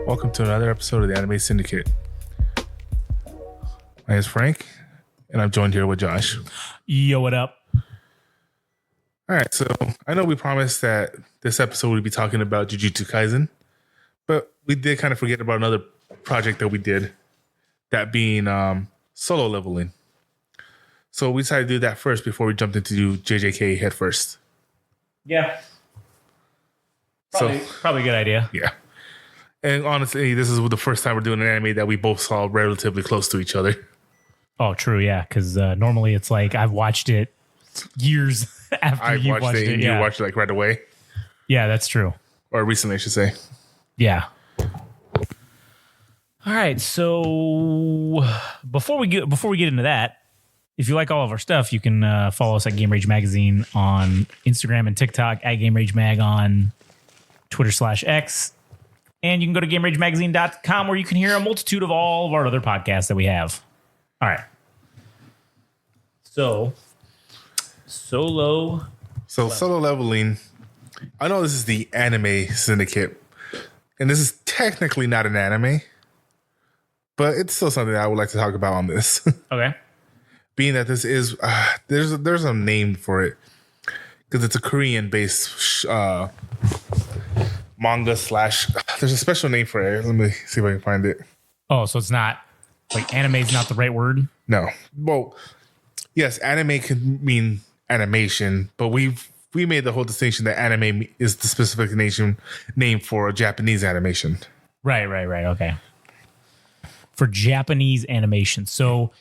Welcome to another episode of the Anime Syndicate. My name is Frank, and I'm joined here with Josh. Yo, what up? All right, so I know we promised that this episode would be talking about Jujutsu Kaisen, but we did kind of forget about another project that we did, that being Solo Leveling. So we decided to do that first before we jumped into JJK head first. Yeah. Probably a good idea. Yeah. And honestly, this is the first time we're doing an anime that we both saw relatively close to each other. Oh, true, yeah, because normally it's like I've watched it years after you watched it. And yeah. you watched it like right away. Yeah, that's true. Or recently, I should say. Yeah. All right, so before we get into that, if you like all of our stuff, you can follow us at Game Rage Magazine on Instagram and TikTok, at Game Rage Mag on Twitter/X. And you can go to GameRageMagazine.com where you can hear a multitude of all of our other podcasts that we have. All right. So, Solo Leveling. I know this is the Anime Syndicate, and this is technically not an anime, but it's still something that I would like to talk about on this. Okay. Being that this is, there's a name for it, because it's a Korean-based manga / there's a special name for it. Let me see if I can find it. Oh, so it's not like anime is not the right word? No. Well, yes, anime can mean animation, but we made the whole distinction that anime is the specific name for a Japanese animation. Right. Okay. For Japanese animation. So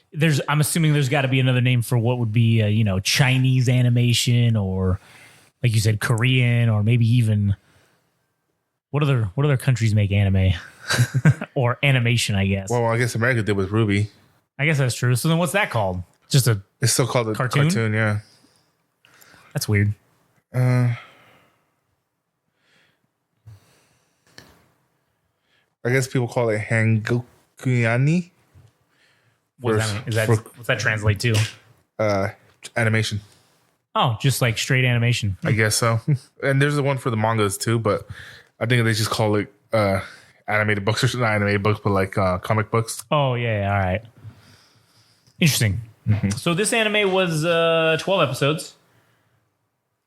I'm assuming there's got to be another name for what would be Chinese animation, or like you said, Korean, or maybe even what other countries make anime or animation, I guess. Well, I guess America did with Ruby. I guess that's true. So then what's that called? It's still called a cartoon, yeah. That's weird. I guess people call it Hangukuyani. What does that mean? What's that translate to? Animation. Oh, just like straight animation. I guess so. And there's the one for the mangas too, but I think they just call it animated books, or not animated books, but like comic books. Oh, yeah. All right. Interesting. Mm-hmm. So this anime was 12 episodes.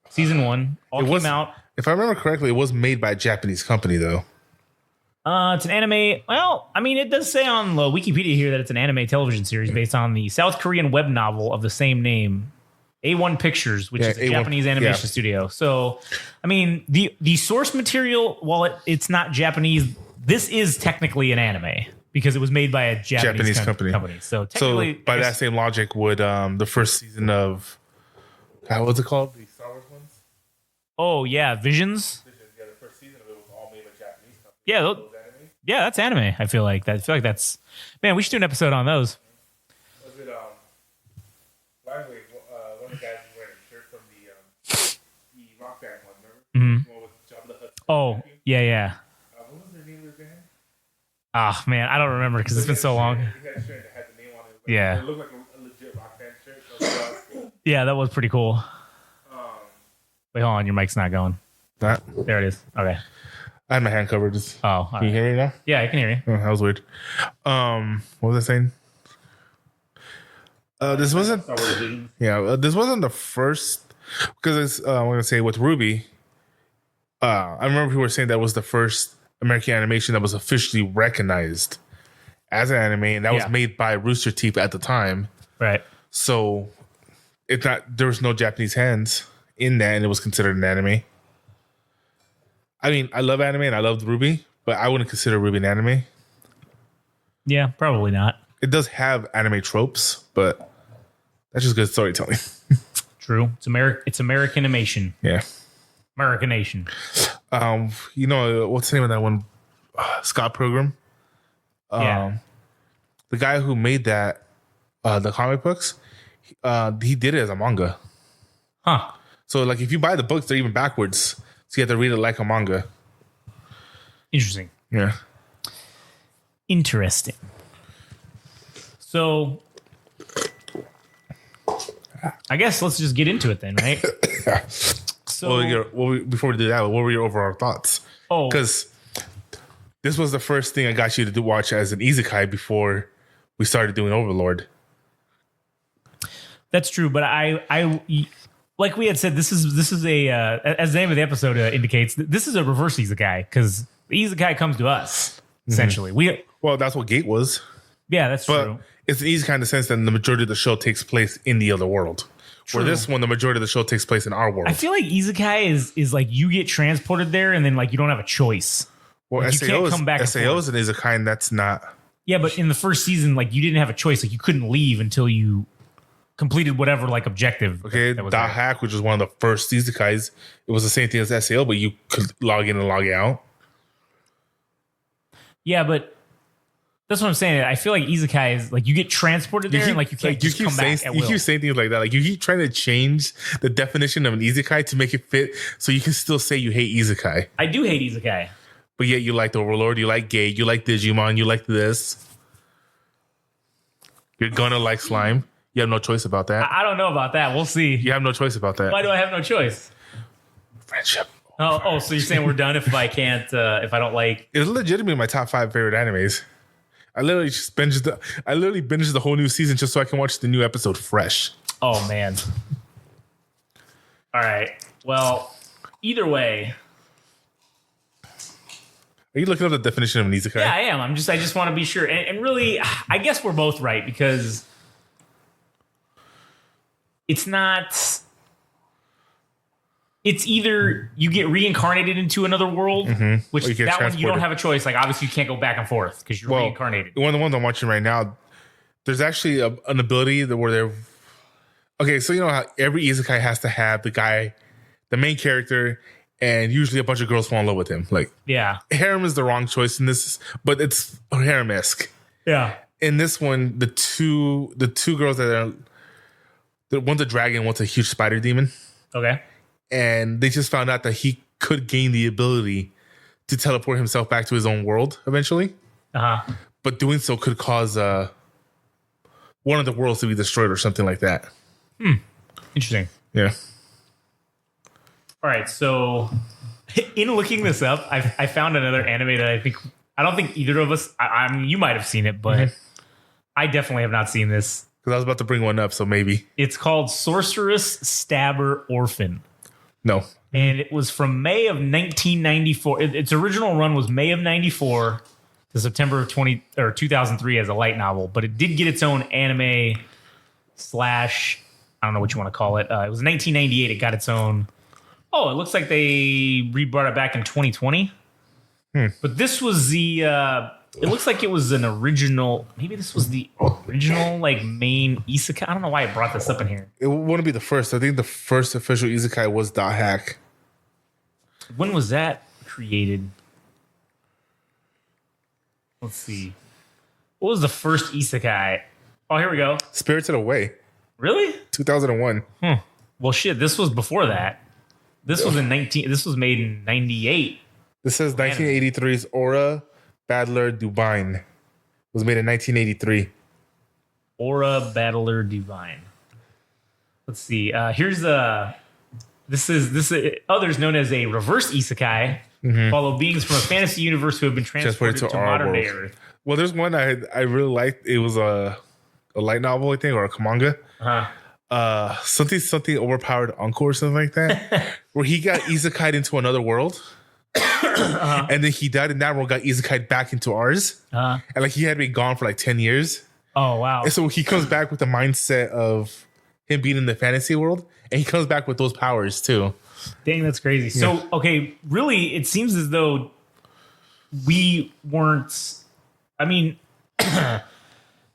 Season 1. Came out. If I remember correctly, it was made by a Japanese company, though. It's an anime. Well, I mean, it does say on Wikipedia here that it's an anime television series based on the South Korean web novel of the same name. A1 Pictures, which is a Japanese animation studio. So, I mean, the source material, while it's not Japanese, this is technically an anime because it was made by a Japanese company. So, technically, by that same logic, would the first season of what's it called? The Star Wars ones? Oh yeah, Visions. Yeah, the first season of it was all made by Japanese company. Yeah, that's anime. I feel like that's man. We should do an episode on those. Was it one of the guys wearing a shirt from the rock band one, remember? Mm-hmm. One with Jabba the Hutt. Oh, yeah. What was their name of the band? Ah, man, I don't remember because it's been so long. He had a shirt that had the name on it. Yeah. It looked like a legit rock band shirt. So yeah, that was pretty cool. Wait, hold on, your mic's not going. that. There it is. Okay. I had my hand covered. All Can you hear me now? Yeah, I can hear you. Oh, that was weird. What was I saying? This wasn't. Yeah, this wasn't the first, because I'm gonna say with Ruby. I remember people were saying that was the first American animation that was officially recognized as an anime, and that was made by Rooster Teeth at the time. Right. So there was no Japanese hands in that, and it was considered an anime. I mean, I love anime and I loved Ruby, but I wouldn't consider Ruby an anime. Yeah, probably not. It does have anime tropes, but that's just good storytelling. True. It's American animation. Yeah. Americanation. What's the name of that one? Scott Pilgrim. Yeah. The guy who made that, the comic books, he did it as a manga. Huh. So, like, if you buy the books, they're even backwards. So you have to read it like a manga. Interesting. Yeah. Interesting. So, I guess let's just get into it then, right? So, before we do that, what were your overall thoughts? Oh, because this was the first thing I got you to watch as an Isekai before we started doing Overlord. That's true, but I like we had said, this is a as the name of the episode indicates, this is a reverse Isekai because the Isekai comes to us essentially. Well, that's what Gate was. Yeah, that's true. It's an Isekai in the sense that the majority of the show takes place in the other world. True. For this one, the majority of the show takes place in our world. I feel like Isekai is like you get transported there and then like you don't have a choice. Well, like, SAO, you can't come back. SAO is an Isekai, and that's not. Yeah, but in the first season, like you didn't have a choice. Like you couldn't leave until you completed whatever like objective. Okay, Dot Hack, which was one of the first Isekais, it was the same thing as SAO, but you could log in and log out. Yeah, but that's what I'm saying. I feel like Isekai is like you get transported there and like you can't just come back at will. You keep saying things like that. Like you keep trying to change the definition of an Isekai to make it fit so you can still say you hate Isekai. I do hate Isekai. But yet you like Overlord, you like Gate, you like Digimon, you like this. You're gonna like Slime. You have no choice about that. I don't know about that. We'll see. You have no choice about that. Why do I have no choice? Friendship. Oh, so you're saying we're done if I can't, if I don't like... It's legitimately my top 5 favorite animes. I literally binged the whole new season just so I can watch the new episode fresh. Oh, man. All right. Well, either way... Are you looking up the definition of an Isekai? Yeah, I am. I just want to be sure. And really, I guess we're both right because it's not... It's either you get reincarnated into another world, which that one you don't have a choice. Like, obviously, you can't go back and forth because you're reincarnated. One of the ones I'm watching right now, there's actually an ability where they're... Okay, so you know how every Isekai has to have the main character... And usually a bunch of girls fall in love with him. Like, yeah, harem is the wrong choice in this, but it's harem-esque. Yeah. In this one, the two girls one's a dragon, one's a huge spider demon. Okay. And they just found out that he could gain the ability to teleport himself back to his own world eventually. Uh-huh. But doing so could cause one of the worlds to be destroyed or something like that. Interesting. Yeah. All right, so in looking this up, I found another anime that I don't think either of us. I mean, you might have seen it, but I definitely have not seen this. Because I was about to bring one up, so maybe it's called Sorceress Stabber Orphan. No, and it was from May of 1994. Its original run was May of '94 to September of 2003 as a light novel, but it did get its own anime / I don't know what you want to call it. It was 1998. It got its own. Oh, it looks like they brought it back in 2020. But this was the... it looks like it was an original... Maybe this was the original like main Isekai. I don't know why I brought this up in here. It wouldn't be the first. I think the first official Isekai was Dot Hack. When was that created? Let's see. What was the first Isekai? Oh, here we go. Spirited Away. Really? 2001. Well, shit, this was before that. This was This was made in 98. This says 1983's Aura Battler Divine. It was made in 1983. Aura Battler Divine. Let's see. Here's this is others known as a reverse Isekai. Follow beings from a fantasy universe who have been transported to modern day Earth. Well, there's one I really liked. It was a light novel, I think, or a manga. Something overpowered uncle or something like that, where he got isekai'd into another world, and then he died in that world, got isekai'd back into ours, and like he had been gone for like 10 years. Oh wow! And so he comes back with the mindset of him being in the fantasy world, and he comes back with those powers too. Dang, that's crazy. So okay, really, it seems as though we weren't. I mean.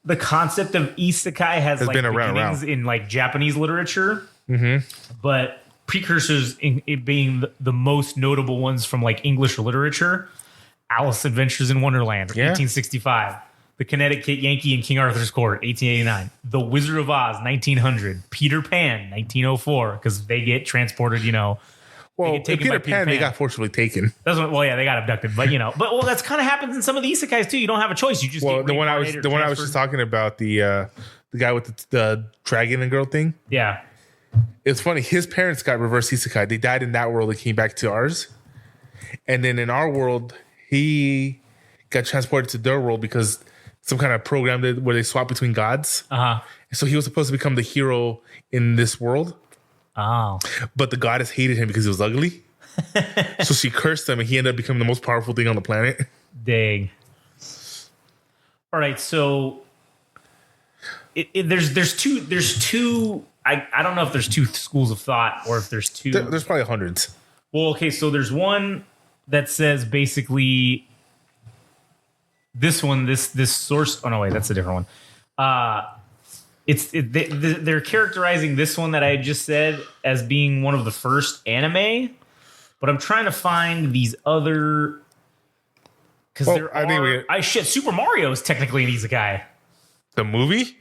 The concept of isekai has like been beginnings in like Japanese literature, but precursors in it being the most notable ones from like English literature: Alice Adventures in Wonderland, 1865; The Connecticut Yankee in King Arthur's Court, 1889; The Wizard of Oz, 1900; Peter Pan, 1904, because they get transported, Well, Peter Pan, they got forcibly taken. That's what. Well, yeah, they got abducted, but that's kind of happens in some of the isekais too. You don't have a choice. You just get the one I was just talking about, the guy with the dragon and girl thing. Yeah, it's funny. His parents got reverse isekai. They died in that world and came back to ours, and then in our world, he got transported to their world because some kind of program where they swap between gods. So he was supposed to become the hero in this world. Oh. But the goddess hated him because he was ugly. So she cursed him, and he ended up becoming the most powerful thing on the planet. Dang. All right, so there's two. I don't know if there's two schools of thought or if there's two. There's probably hundreds. Well, okay, so there's one that says basically this source. Oh no, wait, that's a different one. They're characterizing this one that I just said as being one of the first anime, but I'm trying to find these other because Super Mario is technically an isekai. The movie?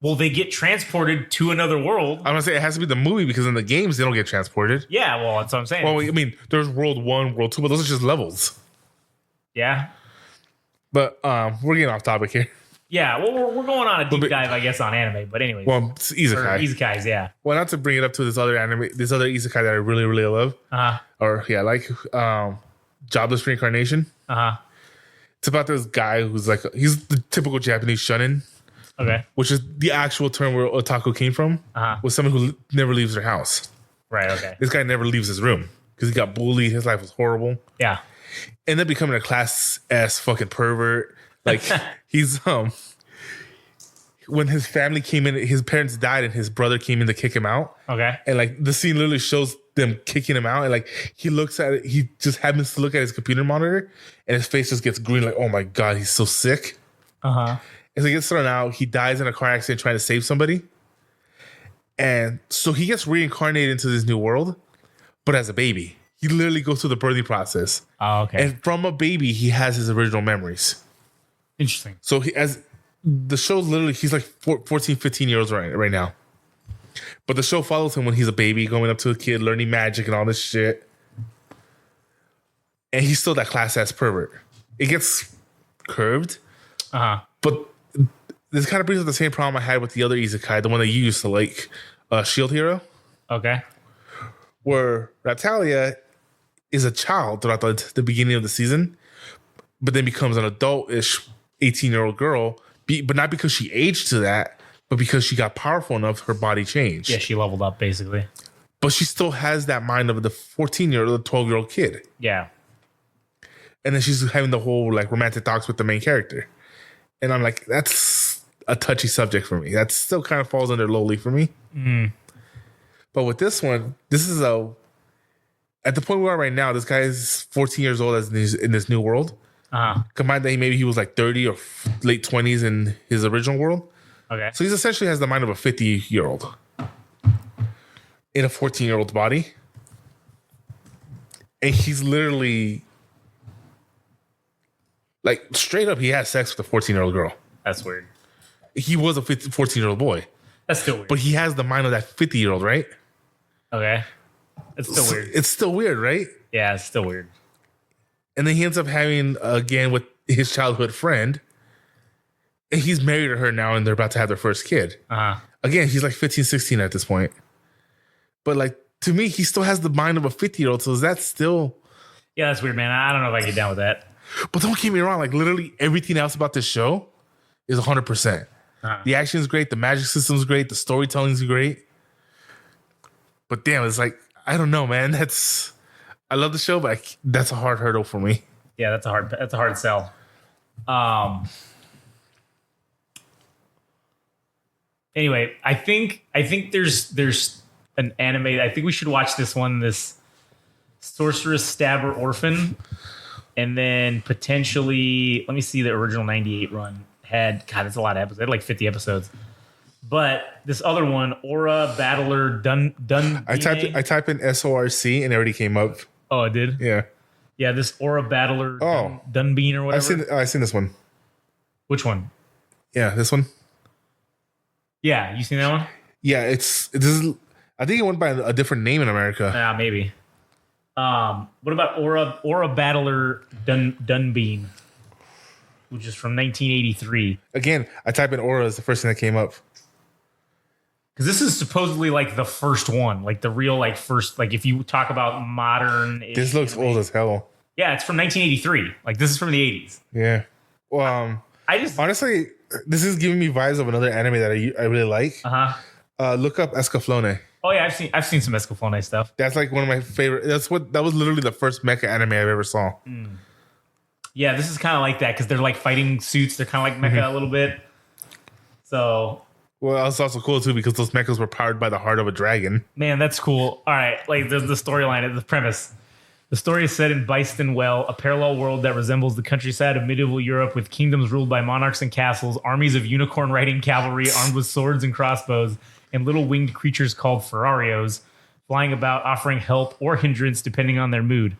Well, they get transported to another world. I'm gonna say it has to be the movie because in the games they don't get transported. Yeah, well, that's what I'm saying. Well, I mean, there's World 1, World 2, but those are just levels. Yeah. But we're getting off topic here. Yeah, well, we're going on a deep dive, I guess, on anime. But anyways. Well, it's isekai. Isekais, yeah. Well, not to bring it up to this other isekai that I really, really love. Or, yeah, like Jobless Reincarnation. It's about this guy who's like, he's the typical Japanese shonen. Okay. Which is the actual term where otaku came from. Was someone who never leaves their house. Right, okay. This guy never leaves his room because he got bullied. His life was horrible. Yeah. Ended up becoming a class S fucking pervert. Like he's when his family came in, his parents died and his brother came in to kick him out. Okay. And like the scene literally shows them kicking him out, and like he looks at it, he just happens to look at his computer monitor and his face just gets green, like, oh my god, he's so sick. And so he gets thrown out, he dies in a car accident trying to save somebody. And so he gets reincarnated into this new world, but as a baby. He literally goes through the birthing process. Oh, okay. And from a baby, he has his original memories. Interesting. So the show's literally, he's like 14, 15 years old right now. But the show follows him when he's a baby, going up to a kid, learning magic and all this shit. And he's still that class ass pervert. It gets curved. But this kind of brings up the same problem I had with the other isekai, the one that you used to like, Shield Hero. Okay. Where Natalia is a child throughout the beginning of the season, but then becomes an adult-ish 18-year-old girl, but not because she aged to that, but because she got powerful enough, her body changed. Yeah, she leveled up, basically. But she still has that mind of the 14-year-old, the 12-year-old kid. Yeah. And then she's having the whole like romantic talks with the main character. And I'm like, that's a touchy subject for me. That still kind of falls under lowly for me. But with this one, this is at the point we are right now, this guy is 14 years old in this new world. Combined that maybe he was like 30 or late 20s in his original world. Okay. So he essentially has the mind of a 50-year-old in a 14-year-old's body. And he's literally like straight up, he has sex with a 14-year-old girl. That's weird. He was a 14-year-old boy. That's still weird. But he has the mind of that 50-year-old, right? Okay. It's still weird. It's still weird, right? Yeah, it's still weird. And then he ends up having, again, with his childhood friend. And he's married to her now, and they're about to have their first kid. Again, he's like 15, 16 at this point. But like, to me, he still has the mind of a 50-year-old. So is that still... Yeah, that's weird, man. I don't know if I get down with that. But don't get me wrong. Like, literally everything else about this show is 100%. The action is great. The magic system is great. The storytelling is great. But damn, it's like, I don't know, man. I love the show, but that's a hard hurdle for me. Yeah, that's a hard sell. Anyway, I think there's an anime. I think we should watch this one, this Sorceress Stabber Orphan, and then potentially, let me see, the original 98 run had, God, it's a lot of episodes. It had like 50 episodes. But this other one, Aura Battler Dun. I type in SORC and it already came up. Oh, it did? Yeah. Yeah, this Aura Battler Dunbean or whatever. I've seen this one. Which one? Yeah, this one. Yeah, you seen that one? Yeah, I think it went by a different name in America. Maybe. What about Aura Battler Dunbean, which is from 1983? Again, I type in Aura as the first thing that came up. Because this is supposedly like the first one, like the real like first, like if you talk about modern. This looks old as hell. Yeah, it's from 1983. Like, this is from the 80s. Yeah. Well, I just honestly, this is giving me vibes of another anime that I really like. Look up Escaflowne. Oh yeah, I've seen some Escaflowne stuff. That's like one of my favorite. That was literally the first mecha anime I've ever saw. Yeah, this is kind of like that because they're like fighting suits. They're kind of like mecha a little bit. So, well, it's also cool too because those mechas were powered by the heart of a dragon. Man, that's cool. All right, like the storyline, the premise. The story is set in Byston Well, a parallel world that resembles the countryside of medieval Europe with kingdoms ruled by monarchs and castles, armies of unicorn-riding cavalry armed with swords and crossbows, and little winged creatures called Ferrarios, flying about offering help or hindrance depending on their mood.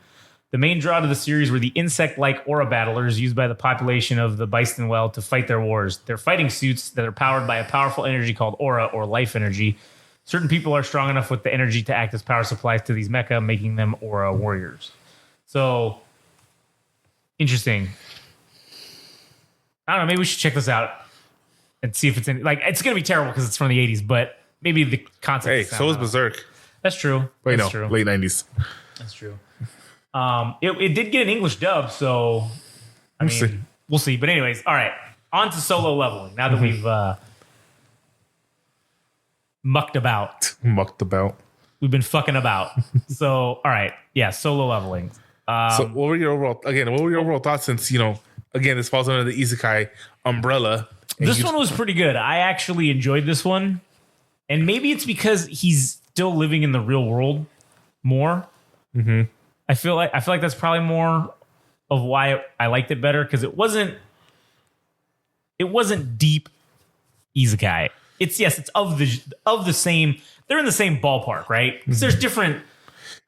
The main draw to the series were the insect-like aura battlers used by the population of the Byston Well to fight their wars. They're fighting suits that are powered by a powerful energy called aura or life energy. Certain people are strong enough with the energy to act as power supplies to these mecha, making them aura warriors. So, interesting. I don't know. Maybe we should check this out and see if it's in. Like, it's going to be terrible because it's from the 80s, but maybe the concept. Hey, so is Berserk. That's true. Wait, That's no, true. late 90s. That's true. It did get an English dub, so I mean, we'll see. But anyways, all right. On to solo leveling. Now that we've mucked about. We've been fucking about. So, all right. Yeah, solo leveling. So what were your overall thoughts since, again, this falls under the Isekai umbrella? This one was pretty good. I actually enjoyed this one. And maybe it's because he's still living in the real world more. Mm-hmm. I feel like that's probably more of why I liked it better, because it wasn't deep Isekai. It's of the same. They're in the same ballpark, right? Because there's different.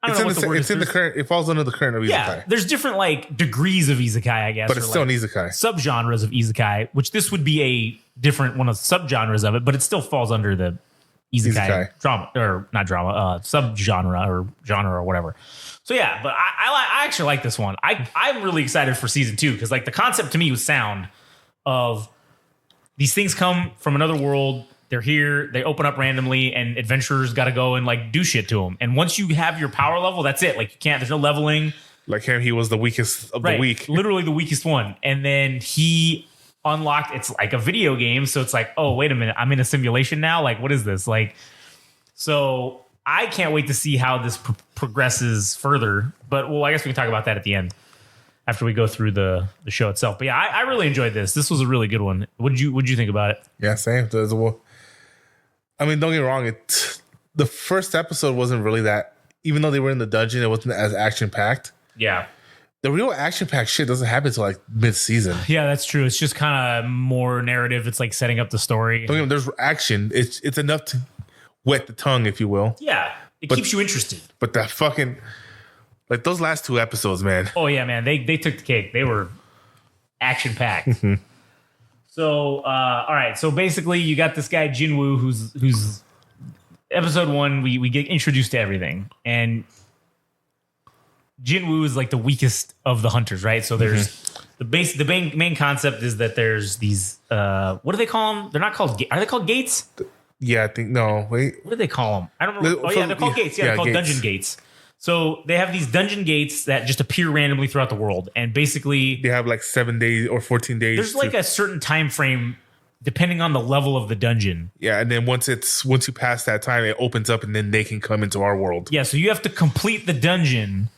I don't know what the word is. It falls under the current of Isekai. Yeah, there's different like degrees of Isekai, I guess. But it's still an Isekai. Subgenres of Isekai, which this would be a different one of the subgenres of it, but it still falls under the Isekai drama, or not drama, subgenre or genre or whatever. So yeah, but I actually like this one. I'm really excited for season 2 because like the concept to me was sound of these things come from another world. They're here. They open up randomly, and adventurers got to go and like do shit to them. And once you have your power level, that's it. Like you can't. There's no leveling. Like him, he was the weakest of the weak. Literally the weakest one. And then he unlocked. It's like a video game, so it's like, oh wait a minute, I'm in a simulation now. Like what is this? Like so. I can't wait to see how this progresses further. But well, I guess we can talk about that at the end after we go through the show itself. But yeah, I really enjoyed this. This was a really good one. What'd you think about it? Yeah, same. I mean, don't get me wrong. The first episode wasn't really that. Even though they were in the dungeon, it wasn't as action packed. Yeah. The real action packed shit doesn't happen until like mid season. Yeah, that's true. It's just kind of more narrative. It's like setting up the story. Don't get me, there's action. It's enough to wet the tongue, if you will. Yeah, it keeps you interested. But that fucking, like those last 2 episodes, man. Oh yeah, man. They took the cake. They were action packed. So all right. So basically, you got this guy Jinwoo, who's episode 1. We get introduced to everything, and Jinwoo is like the weakest of the hunters, right? So there's the main concept is that there's these what do they call them? They're not called. Are they called gates? Yeah, I think no. Wait, what do they call them? I don't remember. They're called gates. Yeah, they're called gates. Dungeon gates. So they have these dungeon gates that just appear randomly throughout the world, and basically they have like 7 days or 14 days. There's like a certain time frame depending on the level of the dungeon. Yeah, and then once you pass that time, it opens up, and then they can come into our world. Yeah, so you have to complete the dungeon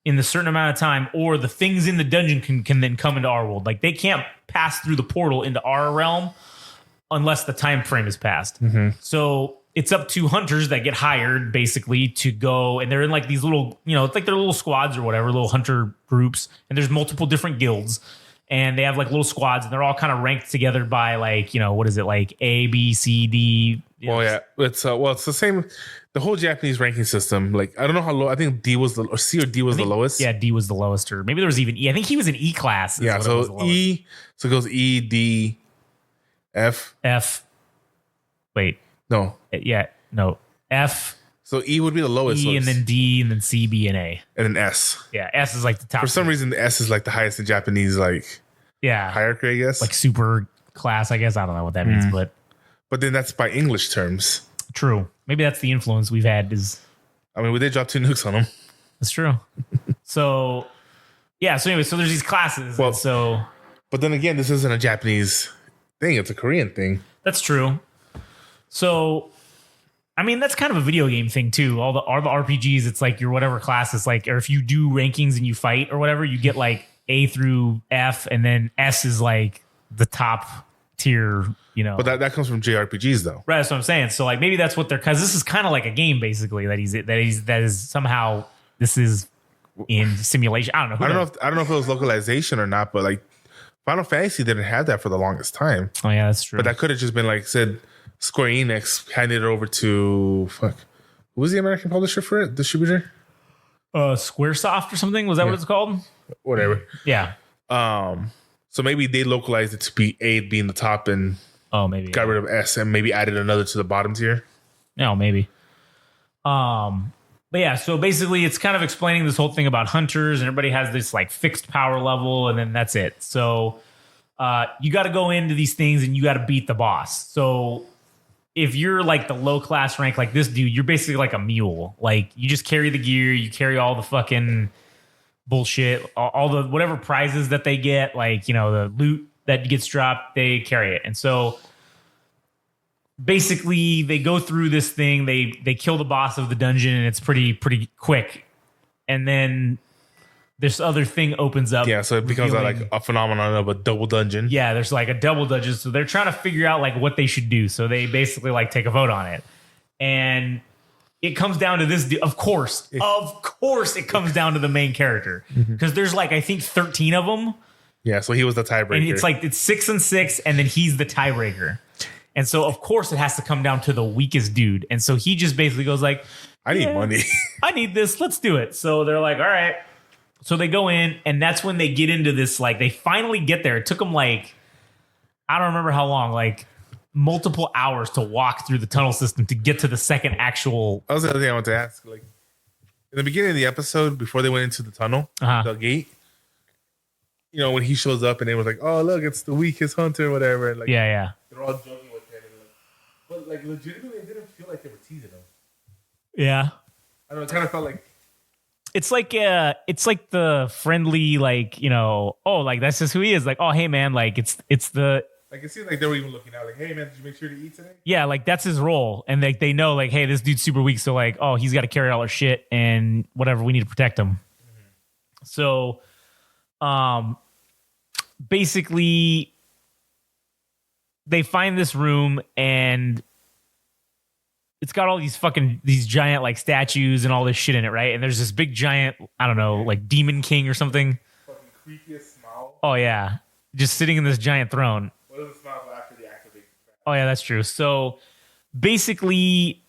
in the certain amount of time, or the things in the dungeon can then come into our world. Like they can't pass through the portal into our realm unless the time frame is passed. So it's up to hunters that get hired basically to go, and they're in like these little, it's like they're little squads or whatever, little hunter groups, and there's multiple different guilds, and they have like little squads, and they're all kind of ranked together by like, what is it, like A, B, C, D. Well, yeah, it's the same. The whole Japanese ranking system, like I don't know how low. I think D was or C or D was the lowest. Yeah, D was the lowest, or maybe there was even E. I think he was in E class. Yeah, so E, so it goes E, D, F. Wait. No. Yeah. No. F. So E would be the lowest. E, and then D, and then C, B, and A. And then S. Yeah, S is like the top. For some reason, the S is like the highest in Japanese, like hierarchy, I guess. Like super class, I guess. I don't know what that means, but then that's by English terms. True. Maybe that's the influence we've had. We did drop 2 nukes on them. That's true. So Yeah. So anyway, so there's these classes. Well, so. But then again, this isn't a Japanese thing. It's a Korean thing. That's true. So, I mean, that's kind of a video game thing too. All the RPGs, it's like your whatever class is like, or if you do rankings and you fight or whatever, you get like A through F, and then S is like the top tier, you know. But that comes from JRPGs though. Right, that's what I'm saying. So like maybe that's what they're, because this is kind of like a game basically that is somehow this is in simulation. I don't know. I don't know if it was localization or not, but like Final Fantasy didn't have that for the longest time. Oh yeah, that's true. But that could have just been like said Square Enix handed it over to who was the American publisher for it? Distributor? Squaresoft or something? Was that what it's called? Whatever. Yeah. So maybe they localized it to be A being the top and maybe got rid of S and maybe added another to the bottom tier. No, maybe. But yeah, so basically it's kind of explaining this whole thing about hunters, and everybody has this like fixed power level, and then that's it. So you got to go into these things and you got to beat the boss. So if you're like the low class rank like this dude, you're basically like a mule. Like you just carry the gear, you carry all the fucking bullshit, all the whatever prizes that they get, like, you know, the loot that gets dropped, they carry it. And so basically they go through this thing, they kill the boss of the dungeon, and it's pretty quick. And then this other thing opens up. Yeah, so it becomes like a phenomenon of a double dungeon. Yeah, there's like a double dungeon. So they're trying to figure out like what they should do. So they basically like take a vote on it. And it comes down to this. Of course, it comes down to the main character. Because there's like, I think 13 of them. Yeah, so he was the tiebreaker. And it's like, it's 6 and 6, and then he's the tiebreaker. And so, of course, it has to come down to the weakest dude. And so he just basically goes like, I need money. I need this. Let's do it. So they're like, all right. So they go in, and that's when they get into this, like, they finally get there. It took them, like, I don't remember how long, like, multiple hours to walk through the tunnel system to get to the second actual. That was the other thing I wanted to ask. Like, in the beginning of the episode, before they went into the tunnel, the gate, you know, when he shows up and they was like, oh, look, it's the weakest hunter or whatever. And like, yeah. They're all joking with him. And like, but, like, legitimately, it didn't feel like they were teasing him. Yeah. I don't know. It kind of felt like. It's like the friendly, like, you know, oh, like that's just who he is. Like, oh, hey man, like it's the like it seemed like they were even looking out like, hey man, did you make sure to eat today? Yeah, like that's his role, and like they know like, hey, this dude's super weak, so like, oh, he's got to carry all our shit and whatever. We need to protect him. So, basically, they find this room and it's got all these giant like statues and all this shit in it, right? And there's this big giant, I don't know, like demon king or something. Fucking creepiest smile. Oh yeah, just sitting in this giant throne. What does it smile after the activation? Oh yeah, that's true. So basically,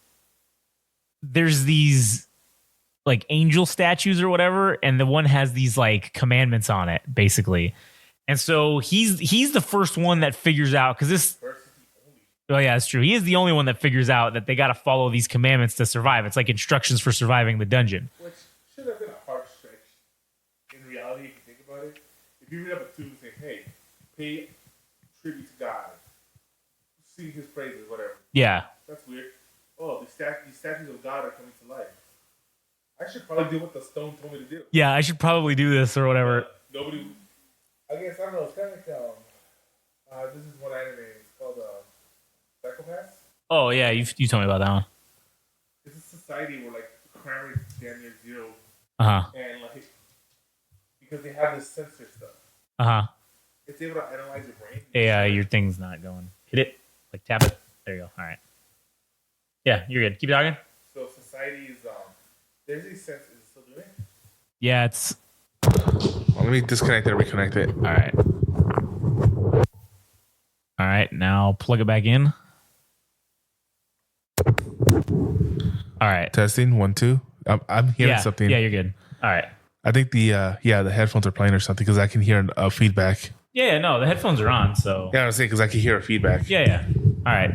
there's these like angel statues or whatever, and the one has these like commandments on it, basically. And so he's the first one that figures out, because this. Oh yeah, that's true. He is the only one that figures out that they got to follow these commandments to survive. It's like instructions for surviving the dungeon. Which should have been a hard stretch. In reality, if you think about it, if you read up a tube saying, "Hey, pay tribute to God, sing His praises, whatever." Yeah, that's weird. Oh, these statues of God are coming to life. I should probably do what the stone told me to do. Yeah, I should probably do this or whatever. Nobody. I guess I don't know. It's kind of like this is one anime. It's called Psychopaths? Oh yeah, you told me about that one. It's a society where like crime rate is damn near zero. And like because they have this sensor stuff. It's able to analyze your brain. Yeah, your thing's not going. Hit it. Like tap it. There you go. All right. Yeah, you're good. Keep talking. So society is there's these sensors. Is it still doing it? Yeah, it's. Well, let me disconnect it and reconnect it. All right. Now plug it back in. All right. Testing 1 2. I'm hearing something. Yeah, you're good. All right. I think the headphones are playing or something because I can hear a feedback. Yeah, no, the headphones are on. So yeah, I was saying because I can hear a feedback. Yeah. All right.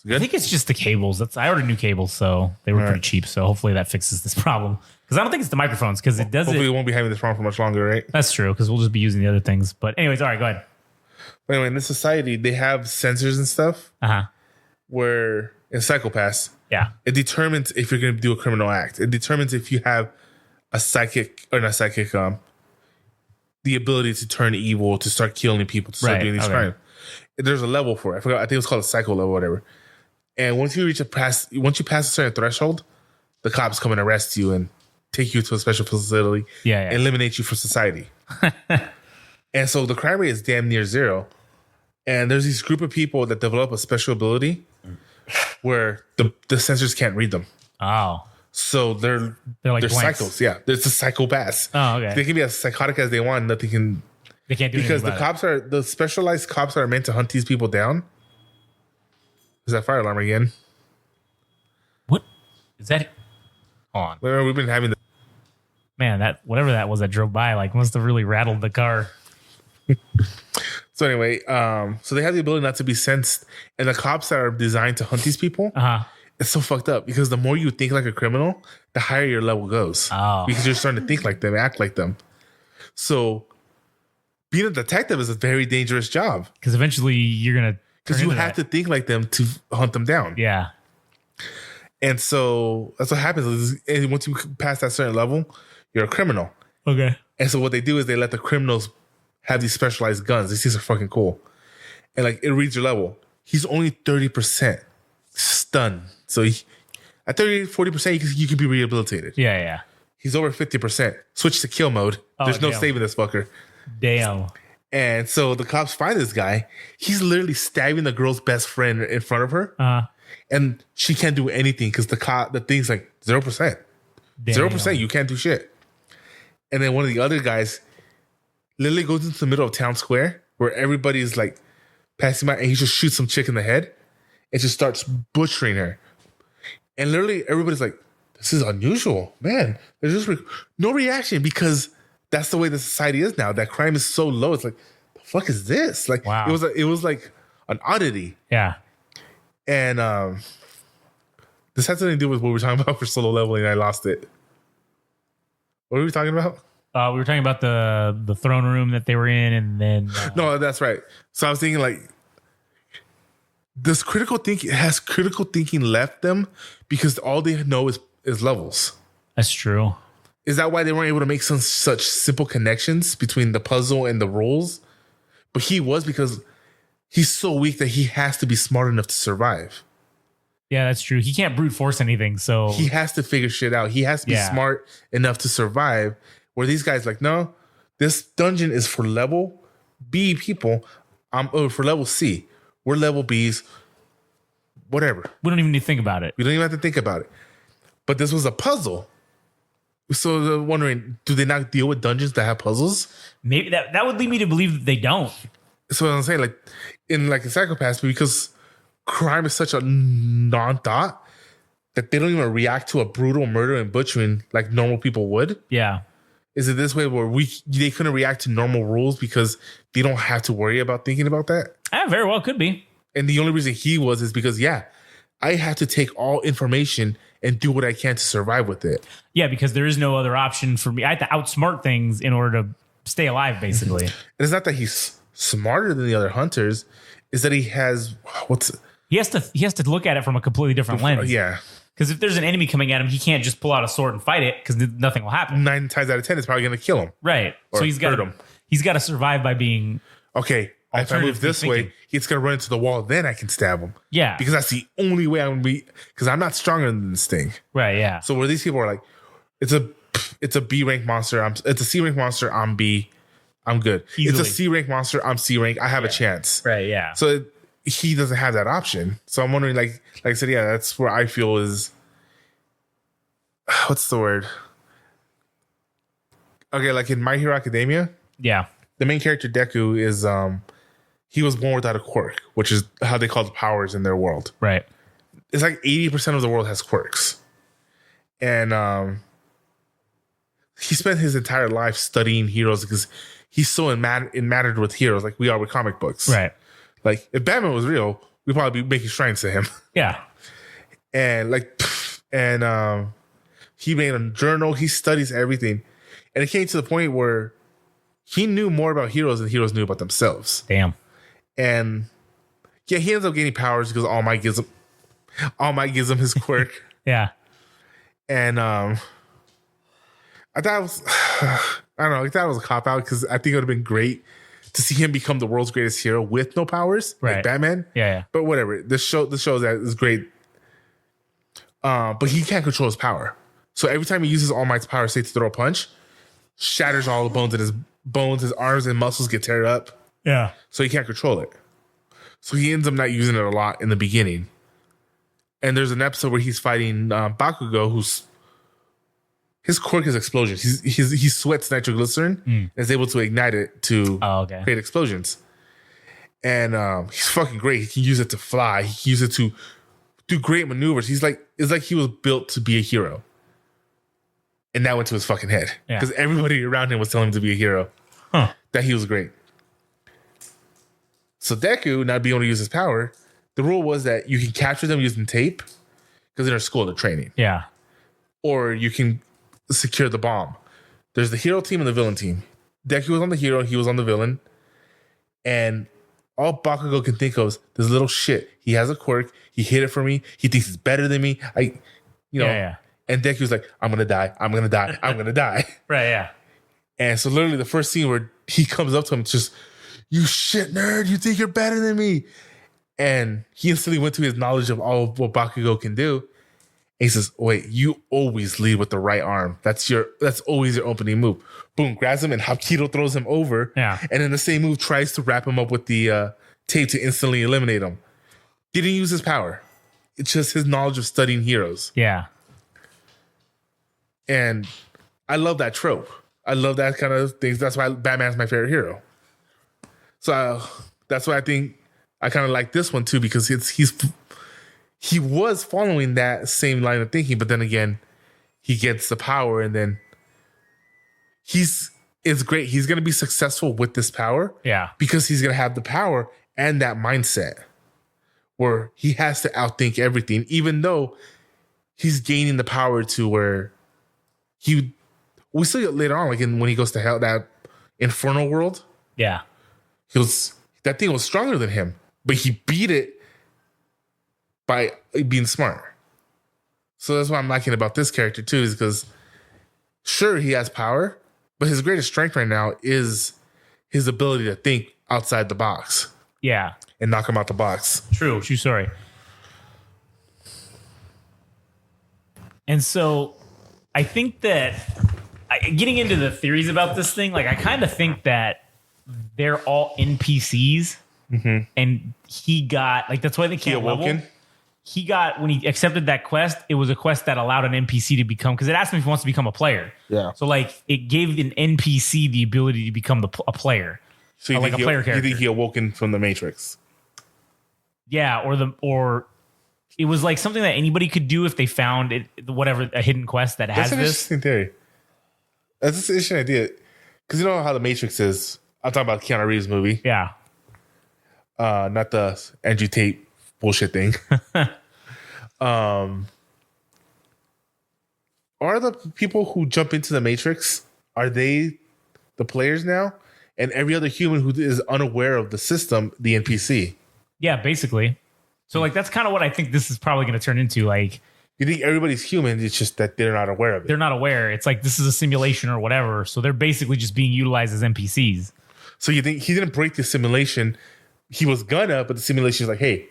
Good? I think it's just the cables. I ordered new cables, so they were pretty cheap. So hopefully that fixes this problem. Because I don't think it's the microphones. Because it does. Hopefully we won't be having this problem for much longer, right? That's true. Because we'll just be using the other things. But anyways, all right, go ahead. But anyway, in this society, they have sensors and stuff. Where in Psychopaths, it determines if you're going to do a criminal act. It determines if you have a psychic or not psychic. the ability to turn evil, to start killing people, to start doing these crimes. There's a level for it. I forgot. I think it was called a psycho level or whatever. And once you pass a certain threshold, the cops come and arrest you and take you to a special facility and eliminate you from society. And so the crime rate is damn near zero. And there's this group of people that develop a special ability where the sensors can't read them. Oh. So they're like psychos. Yeah. There's the psychopaths. Oh, okay. They can be as psychotic as they want. Nothing can. They can't do because the specialized cops are meant to hunt these people down. Is that fire alarm again? What is that? Hold on. Remember, we've been having man, that whatever that was that drove by, like, must have really rattled the car. So anyway, so they have the ability not to be sensed, and the cops that are designed to hunt these people, it's so fucked up because the more you think like a criminal, the higher your level goes. Oh. Because you're starting to think like them, act like them. So being a detective is a very dangerous job. Because eventually you're gonna because you have to think like them to hunt them down. Yeah. And so that's what happens. And once you pass that certain level, you're a criminal. Okay. And so what they do is they let the criminals have these specialized guns. These things are fucking cool. And like it reads your level. He's only 30% stunned. So at 30, 40%, you can be rehabilitated. Yeah, yeah. He's over 50%. Switch to kill mode. There's no saving this fucker. Damn. And so the cops find this guy. He's literally stabbing the girl's best friend in front of her. And she can't do anything because the thing's like 0%. 0%, you can't do shit. And then one of the other guys literally goes into the middle of town square where everybody's like passing by and he just shoots some chick in the head and just starts butchering her. And literally everybody's like, this is unusual, man. There's just no reaction because that's the way the society is now. That crime is so low. It's like, the fuck is this? Like, wow. It was like an oddity. Yeah. And this has something to do with what we were talking about for solo leveling. I lost it. What were we talking about? We were talking about the throne room that they were in, and then no, that's right. So I was thinking like, has critical thinking left them because all they know is levels. That's true. Is that why they weren't able to make such simple connections between the puzzle and the rules? But he was, because he's so weak that he has to be smart enough to survive. Yeah, that's true. He can't brute force anything, so he has to figure shit out. He has to be smart enough to survive. Where these guys like, no, this dungeon is for level B people. For level C. We're level Bs. Whatever. We don't even need to think about it. We don't even have to think about it. But this was a puzzle. So they're wondering, do they not deal with dungeons that have puzzles? Maybe that would lead me to believe that they don't. So what I'm saying, like in like a Psychopath, because crime is such a non-thought that they don't even react to a brutal murder and butchering like normal people would. Yeah. Is it this way where they couldn't react to normal rules because they don't have to worry about thinking about that? Very well could be. And the only reason he was is because, I have to take all information and do what I can to survive with it. Yeah, because there is no other option for me. I have to outsmart things in order to stay alive, basically. And it's not that he's smarter than the other hunters. Is that he has he has to look at it from a completely different lens. Yeah. Because if there's an enemy coming at him, he can't just pull out a sword and fight it because nothing will happen. 9 times out of 10, it's probably going to kill him. Right. So he's got to survive by being okay. If I move this way, he's going to run into the wall. Then I can stab him. Yeah. Because that's the only way I'm going to be. Because I'm not stronger than this thing. Right. Yeah. So where these people are like, it's a B rank monster. It's a C rank monster. I'm B. I'm good. Easily. It's a C rank monster. I'm C rank. I have a chance. Right. Yeah. So he doesn't have that option. So I'm wondering, like I said, that's where I feel is. What's the word? Okay, like in My Hero Academia. Yeah. The main character Deku is he was born without a quirk, which is how they call the powers in their world. Right. It's like 80% of the world has quirks. And he spent his entire life studying heroes because he's so enmattered with heroes, like we are with comic books. Right. Like if Batman was real, we'd probably be making shrines to him. Yeah. And he made a journal. He studies everything. And it came to the point where he knew more about heroes than heroes knew about themselves. Damn. And he ends up gaining powers because All Might gives him his quirk. Yeah. And I thought I don't know. I thought it was a cop out because I think it would have been great to see him become the world's greatest hero with no powers, like Batman. Yeah. But whatever. The show that is great. But he can't control his power. So every time he uses All Might's power, say to throw a punch, shatters all the bones in his arms and muscles get teared up. Yeah. So he can't control it. So he ends up not using it a lot in the beginning. And there's an episode where he's fighting Bakugo, his quirk is explosions. He sweats nitroglycerin and is able to ignite it to create explosions. And he's fucking great. He can use it to fly. He can use it to do great maneuvers. It's like he was built to be a hero. And that went to his fucking head. Because everybody around him was telling him to be a hero. That he was great. So Deku, not being able to use his power, the rule was that you can capture them using tape because in our school they're training. Yeah. Or you can secure the bomb. There's the hero team and the villain team. Deku was on the hero, he was on the villain. And all Bakugo can think of is this little shit. He has a quirk. He hid it for me. He thinks he's better than me. And Deku's like, I'm gonna die. I'm gonna die. I'm gonna die. Right, yeah. And so literally the first scene where he comes up to him, it's just, you shit nerd, you think you're better than me. And he instantly went to his knowledge of all of what Bakugo can do. And he says, wait, you always lead with the right arm. That's always your opening move. Boom, grabs him and Hapkido throws him over. Yeah. And in the same move tries to wrap him up with the tape to instantly eliminate him. Didn't use his power. It's just his knowledge of studying heroes. Yeah. And I love that trope. I love that kind of things. That's why Batman's my favorite hero. So that's why I think I kind of like this one too, because he was following that same line of thinking, but then again, he gets the power and then it's great. He's going to be successful with this power. Yeah. Because he's going to have the power and that mindset where he has to outthink everything, even though he's gaining the power to where we see it later on, like when he goes to hell, that infernal world. Yeah. That thing was stronger than him, but he beat it by being smart. So that's what I'm liking about this character too, is because sure, he has power, but his greatest strength right now is his ability to think outside the box. Yeah. And knock him out the box. True, sorry. And so I think that getting into the theories about this thing, like I kind of think that they're all NPCs, and he got like that's why they can't level. He got when he accepted that quest, it was a quest that allowed an NPC to become, because it asked him if he wants to become a player. Yeah. So like it gave an NPC the ability to become a player. So you like a player character. You think he awoken from the Matrix? Yeah, or it was like something that anybody could do if they found it, whatever a hidden quest that has this. That's an interesting theory. That's an interesting idea, because you know how the Matrix is. I'm talking about Keanu Reeves movie. Yeah. Not the Andrew Tate bullshit thing. Are the people who jump into the Matrix, are they the players now? And every other human who is unaware of the system, the NPC? Yeah, basically. So like that's kind of what I think this is probably going to turn into. Like, you think everybody's human, it's just that they're not aware of it. They're not aware. It's like this is a simulation or whatever. So they're basically just being utilized as NPCs. So you think he didn't break the simulation? He was gonna, but the simulation is like, hey,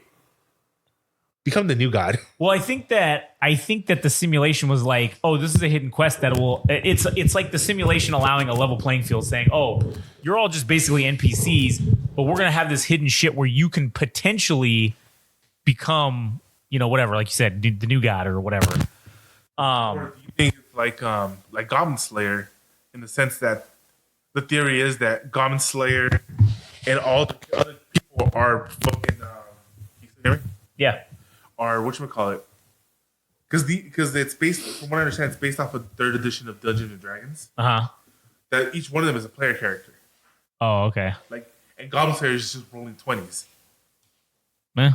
become the new god. Well, I think that the simulation was like, oh, this is a hidden quest that will. It's like the simulation allowing a level playing field, saying, oh, you're all just basically NPCs, but we're gonna have this hidden shit where you can potentially become, whatever, like you said, the new god or whatever. Or do you think it's like Goblin Slayer, in the sense that the theory is that Goblin Slayer and all the other people are fucking. You hear me? Yeah. Or whatchamacallit? Because it's based, from what I understand, it's based off of 3rd edition of Dungeons and Dragons. That each one of them is a player character. Oh, okay. And Goblin Slayer is just rolling 20s. Yeah.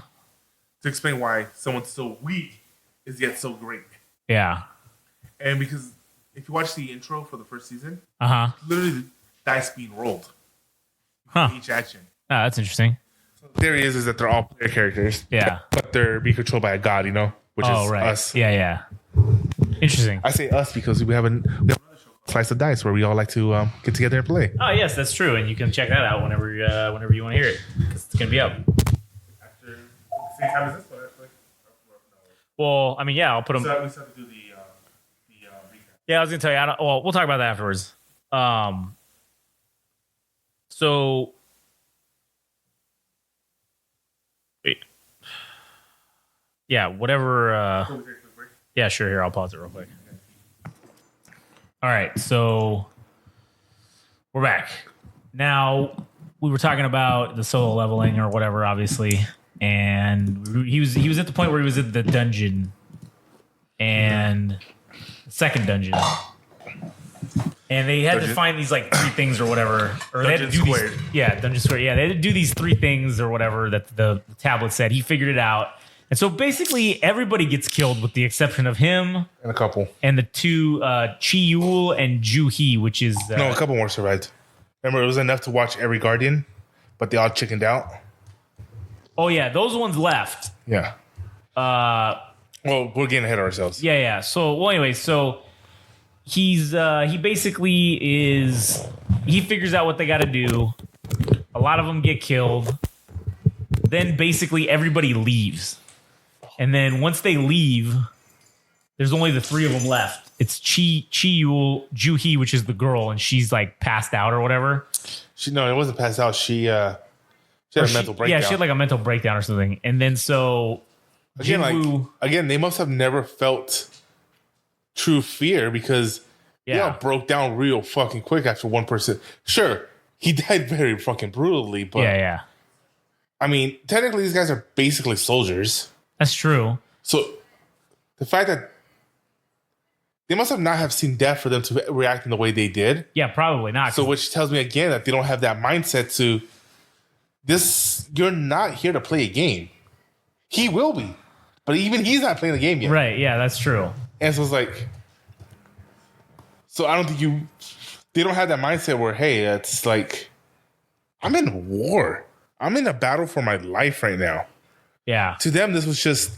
To explain why someone so weak is yet so great. Yeah. And because if you watch the intro for the first season, literally the dice being rolled. Each action. Oh, that's interesting. So the theory is that they're all player characters. Yeah. But they're being controlled by a god, which is us. Yeah. Interesting. I say us because we have another show Slice of Dice, where we all like to get together and play. Oh yes, that's true, and you can check that out whenever you want to hear it, because it's gonna be up. After the same time as this one, actually. Well, I mean, yeah, I'll put them. So we still have to do the recap. Yeah, I was gonna tell you. We'll talk about that afterwards. So wait. Yeah, whatever. Yeah, sure. Here, I'll pause it real quick. All right, so we're back. Now, we were talking about the solo leveling or whatever, obviously, and he was at the point where he was at the dungeon, and the second dungeon, and they had to find these like 3 things or whatever, or they had to do these, Dungeon Squared. Yeah, they had to do these 3 things or whatever that the tablet said. He figured it out. And so basically everybody gets killed with the exception of him and a couple. And the 2 Chi-Yul and Ju-Hee, which is no, a couple more survived. Remember, it was enough to watch every Guardian, but they all chickened out. Oh yeah, those ones left. Yeah. Well, we're getting ahead of ourselves. Yeah. So anyway, so he basically he figures out what they got to do. A lot of them get killed. Then basically everybody leaves. And then once they leave, there's only the 3 of them left. It's Chi-Yul, Ju-Hee, which is the girl, and she's like passed out or whatever. No, it wasn't passed out. She had a mental breakdown. Yeah, she had like a mental breakdown or something. And then so again, they must have never felt true fear because they all broke down real fucking quick after one person. Sure, he died very fucking brutally, but yeah. I mean, technically, these guys are basically soldiers. That's true. So the fact that they must have not have seen death for them to react in the way they did. Yeah, probably not. So which tells me again that they don't have that mindset to this. You're not here to play a game. He will be, but even he's not playing the game yet. Right. Yeah, that's true. And so it's like, so I don't think they don't have that mindset where, hey, it's like, I'm in war. I'm in a battle for my life right now. Yeah. To them, this was just...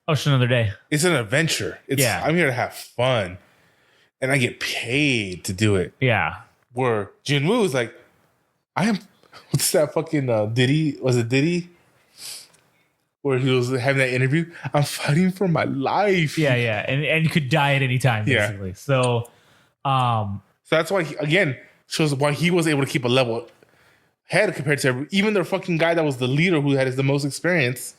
Oh, it's another day. It's an adventure. I'm here to have fun. And I get paid to do it. Yeah. Where Jinwoo is like, what's that fucking Diddy? Was it Diddy? Where he was having that interview. I'm fighting for my life. Yeah. And you could die at any time, basically. Yeah. So that's why, again, shows why he was able to keep a level head compared to even the fucking guy that was the leader who had the most experience.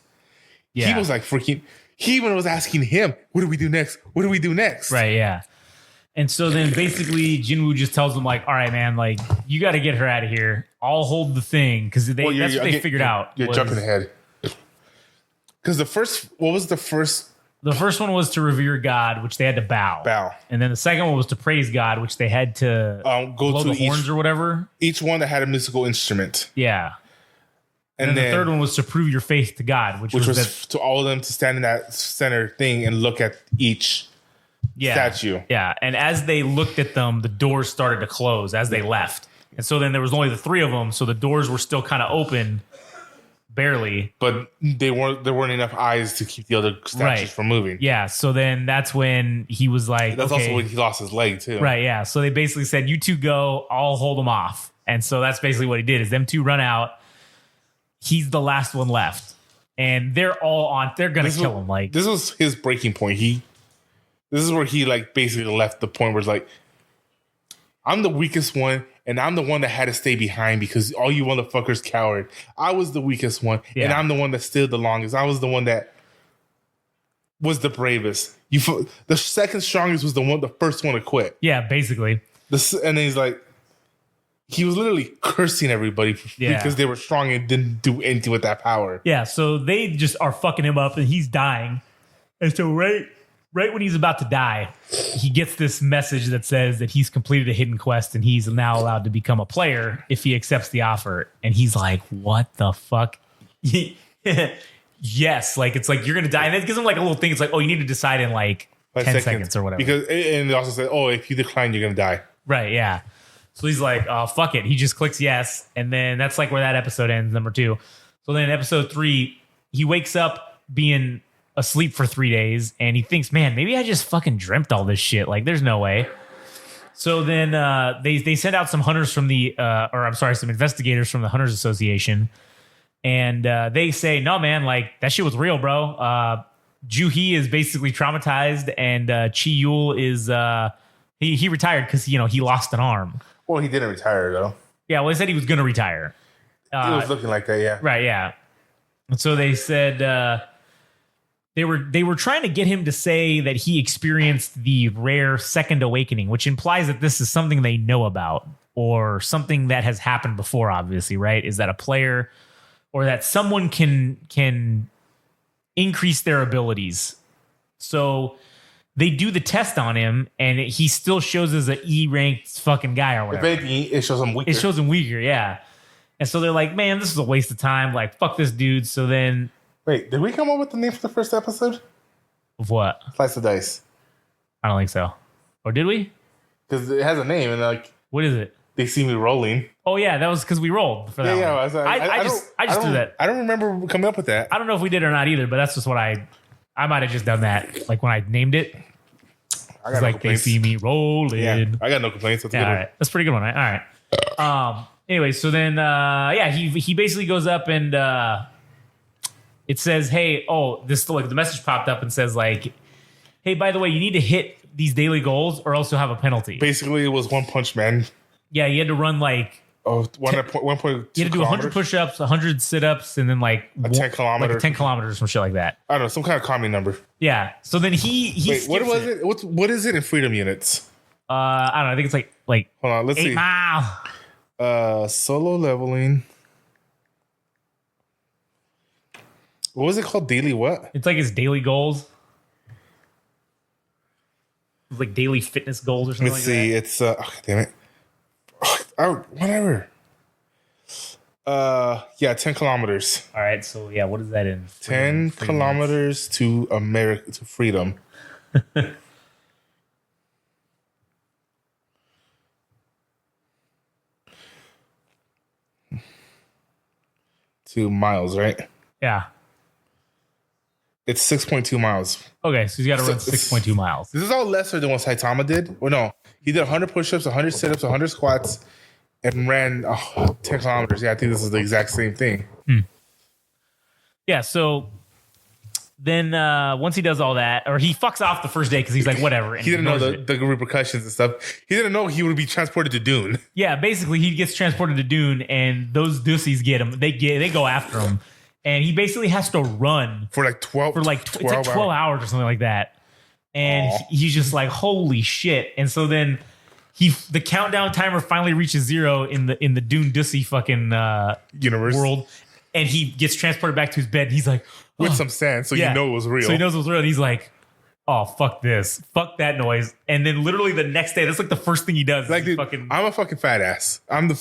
Yeah. He was like freaking, he even was asking him, what do we do next? What do we do next? Right, yeah. And so then basically Jinwoo just tells him like, all right, man, like you got to get her out of here. I'll hold the thing. Because that's what they figured out. You're jumping ahead. Because what was the first? The first one was to revere God, which they had to bow. And then the second one was to praise God, which they had to go blow to the horns or whatever. Each one that had a musical instrument. Yeah. And then the third one was to prove your faith to God, which was to all of them to stand in that center thing and look at each statue. Yeah. And as they looked at them, the doors started to close as they left. And so then there was only the 3 of them. So the doors were still kind of open. Barely, but there weren't enough eyes to keep the other statues from moving. Yeah, so then that's when he was like, that's also when he lost his leg too. Right, yeah. So they basically said, "You 2 go, I'll hold them off." And so that's basically what he did. Is them 2 run out. He's the last one left, and they're all on. They're gonna kill him. Like this was his breaking point. This is where he like basically left the point where it's like, I'm the weakest one. And I'm the one that had to stay behind because all you motherfuckers cowered. I was the weakest one. Yeah. And I'm the one that stood the longest. I was the one that was the bravest. The second strongest was the first one to quit. Yeah, basically. And then he's like, he was literally cursing everybody because they were strong and didn't do anything with that power. Yeah, so they just are fucking him up and he's dying. And so right when he's about to die, he gets this message that says that he's completed a hidden quest and he's now allowed to become a player if he accepts the offer. And he's like, what the fuck? Yes. Like, it's like, you're going to die. And it gives him like a little thing. It's like, oh, you need to decide in like 10 seconds or whatever. And it also said, oh, if you decline, you're going to die. Right. Yeah. So he's like, oh, fuck it. He just clicks yes. And then that's like where that episode ends, number 2. So then in episode 3, he wakes up being asleep for 3 days and he thinks, man, maybe I just fucking dreamt all this shit. Like, there's no way. So then they send out some hunters from some investigators from the Hunters Association, and they say, no, man, like that shit was real, bro. Juhi is basically traumatized, and Chi Yul is he retired because he lost an arm. Well, he didn't retire though. Yeah, well, he said he was going to retire. It was looking like that, yeah. Right, yeah. And so they said they were trying to get him to say that he experienced the rare second awakening, which implies that this is something they know about or something that has happened before, obviously, right? Is that a player or that someone can increase their abilities. So they do the test on him, and he still shows as an E-ranked fucking guy or whatever. If anything, it shows him weaker. It shows him weaker, yeah. And so they're like, man, this is a waste of time. Like, fuck this dude. So then... Wait, did we come up with the name for the first episode? Of what? Slice of Dice. I don't think so. Or did we? Because it has a name, and like... What is it? They See Me Rolling. Oh, yeah, that was because we rolled for that one. I just threw that. I don't remember coming up with that. I don't know if we did or not either, but that's just what I might have just done that. Like, when I named it. I got no complaints. They see me rolling. Yeah, I got no complaints. That's a good one. All right. That's a pretty good one, right? All right. Anyway, so then, he basically goes up and it says, hey, the message popped up and says, like, hey, by the way, you need to hit these daily goals or else you'll have a penalty. Basically, it was One Punch Man. Yeah, you had to run like... 1.2 You had to do 100 push-ups, 100 sit-ups, and then like... 10 kilometers. Like 10 kilometers, some shit like that. I don't know, some kind of common number. Yeah. So then he Wait, what was it? What is it in freedom units? I don't know. I think it's like hold on, let's 8 see. Mile. Solo leveling. What was it called? Daily what? It's like his daily goals. It's like daily fitness goals or something. Let's see. It's damn it. Whatever. 10 kilometers. All right. So yeah, what is that in? 10 kilometers to America, to freedom. 2 miles, right? Yeah. It's 6.2 miles. Okay, so he's got to run 6.2 miles. This is all lesser than what Saitama did. Well, no, he did 100 push-ups, 100 sit-ups, 100 squats, and ran 10 kilometers. Yeah, I think this is the exact same thing. Yeah, so then once he does all that, or he fucks off the first day because he's like, whatever. And he didn't know the repercussions and stuff. He didn't know he would be transported to Dune. Yeah, basically he gets transported to Dune, and those dussies get him. They go after him, and he basically has to run for like 12 it's like 12 hours or something like that. And he's just like, holy shit. And so then the countdown timer finally reaches 0 in the Dune Dussy fucking universe world, and he gets transported back to his bed. And he's like, with some sand, so you know it was real. So he knows it was real. And he's like, oh, fuck this. Fuck that noise. And then literally the next day, that's like the first thing he does. Like, dude, I'm a fucking fat ass. I'm not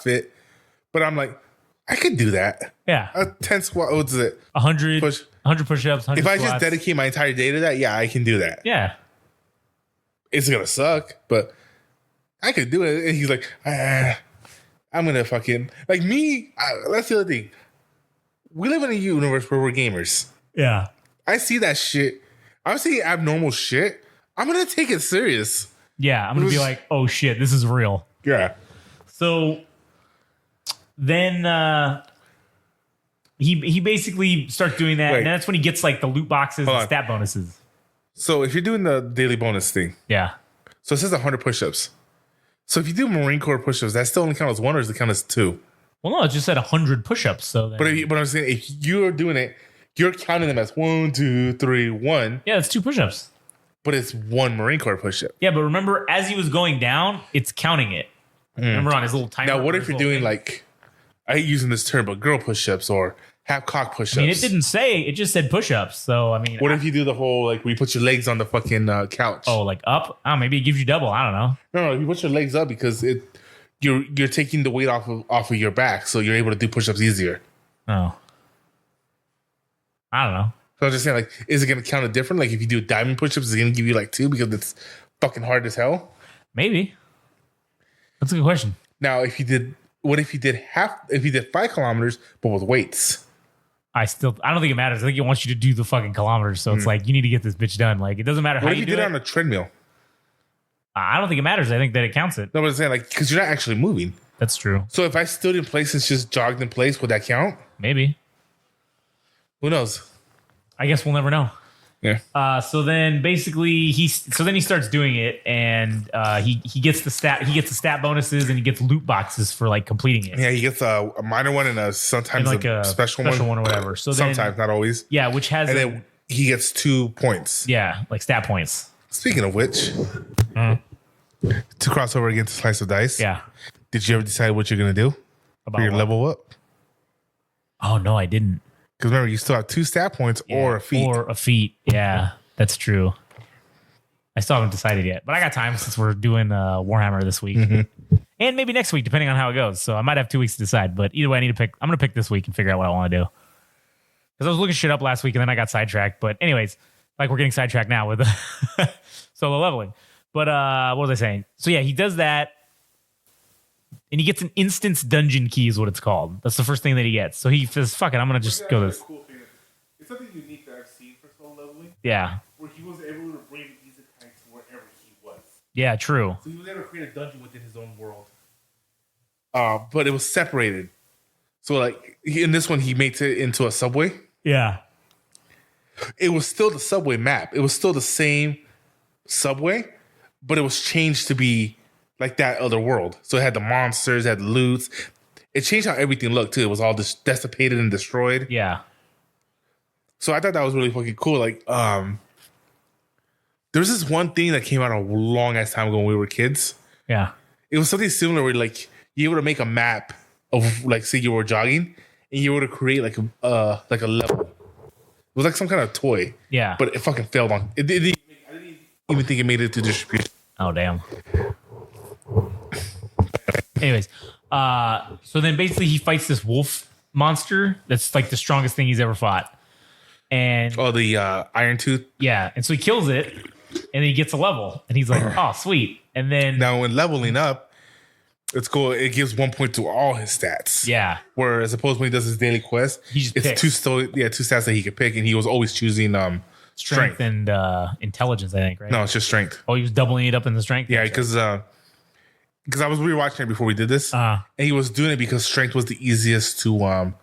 fit, but I'm like, I could do that. Yeah. A 10 squat, what's it? 100 push-ups, 100 If I squats. just dedicate my entire day to that, yeah, I can do that. Yeah. It's going to suck, but I could do it. And he's like, I'm going to fucking, like me, that's the other thing. We live in a universe where we're gamers. Yeah. I see that shit. I'm seeing abnormal shit. I'm going to take it serious. Yeah. I'm going to be like, oh shit, this is real. Yeah. So then he basically starts doing that. And that's when he gets like the loot boxes and stat bonuses. So if you're doing the daily bonus thing. Yeah. So it says 100 push-ups. So if you do Marine Corps push-ups, that still only count as 1 or does it count as 2? Well, no, it just said 100 push-ups. So then, but I'm saying if you're doing it, you're counting them as 1, 2, 3, 1. Yeah, it's 2 push-ups. But it's 1 Marine Corps push-up. Yeah, but remember, as he was going down, it's counting it. Remember on his little timer. Now, what if you're doing like, I hate using this term, but girl push-ups or half cock push-ups? I mean, it didn't say, it just said push-ups. So, I mean. What if you do the whole, like, where you put your legs on the fucking couch? Oh, like up? Oh, maybe it gives you double. I don't know. No, you put your legs up because you're taking the weight off of your back, so you're able to do push-ups easier. Oh. I don't know. So I'm just saying, like, is it going to count it different? Like, if you do diamond push-ups, is it going to give you, like, 2 because it's fucking hard as hell? Maybe. That's a good question. Now, if you did 5 kilometers, but with weights? I don't think it matters. I think it wants you to do the fucking kilometers. So it's like, you need to get this bitch done. Like, it doesn't matter how you do it. What if you did it on a treadmill? I don't think it matters. I think that it counts it. No, but I'm saying like because you're not actually moving. That's true. So if I stood in place and just jogged in place, would that count? Maybe. Who knows? I guess we'll never know. Yeah. So then basically he starts doing it, and he gets the stat bonuses, and he gets loot boxes for like completing it. Yeah, he gets a minor one and sometimes like a special one or whatever. So sometimes, not always. Yeah, which has then he gets 2 points. Yeah, like stat points. Speaking of which, to cross over against Slice of Dice. Yeah. Did you ever decide what you're gonna do for your level up? Oh no, I didn't. Because remember, you still have 2 stat points or a feat. Or a feat. Yeah, that's true. I still haven't decided yet, but I got time since we're doing Warhammer this week. And maybe next week, depending on how it goes. So I might have 2 weeks to decide, but either way, I'm going to pick this week and figure out what I want to do. Because I was looking shit up last week and then I got sidetracked. But anyways, like we're getting sidetracked now with solo leveling. But what was I saying? So yeah, he does that. And he gets an instance dungeon key is what it's called. That's the first thing that he gets. So he says, fuck it, I'm going to just go this. Cool thing. It's something unique that I've seen for solo leveling. Yeah. Where he was able to bring Isekai to wherever he was. Yeah, true. So he was able to create a dungeon within his own world. But it was separated. So like in this one, he made it into a subway. Yeah. It was still the subway map. It was still the same subway, but it was changed to be like that other world. So it had the monsters, it had the loots. It changed how everything looked too. It was all just dissipated and destroyed. Yeah. So I thought that was really fucking cool. Like, there was this one thing that came out a long ass time ago when we were kids. Yeah. It was something similar where like you were to make a map of like say you were jogging and you were to create like a level. It was like some kind of toy. Yeah. But it fucking failed on it. I didn't even think it made it to distribution. Oh damn. Anyways, so then basically he fights this wolf monster that's like the strongest thing he's ever fought. And the Iron Tooth. Yeah, and so he kills it, and then he gets a level, and he's like, "Oh, sweet!" And then now when leveling up, it's cool. It gives 1 point to all his stats. Yeah. Whereas opposed when he does his daily quest, he just it's picks. two stats that he could pick, and he was always choosing strength and intelligence. I think, right? No, it's just strength. Oh, he was doubling it up in the strength. Yeah, because I was rewatching it before we did this, and he was doing it because strength was the easiest to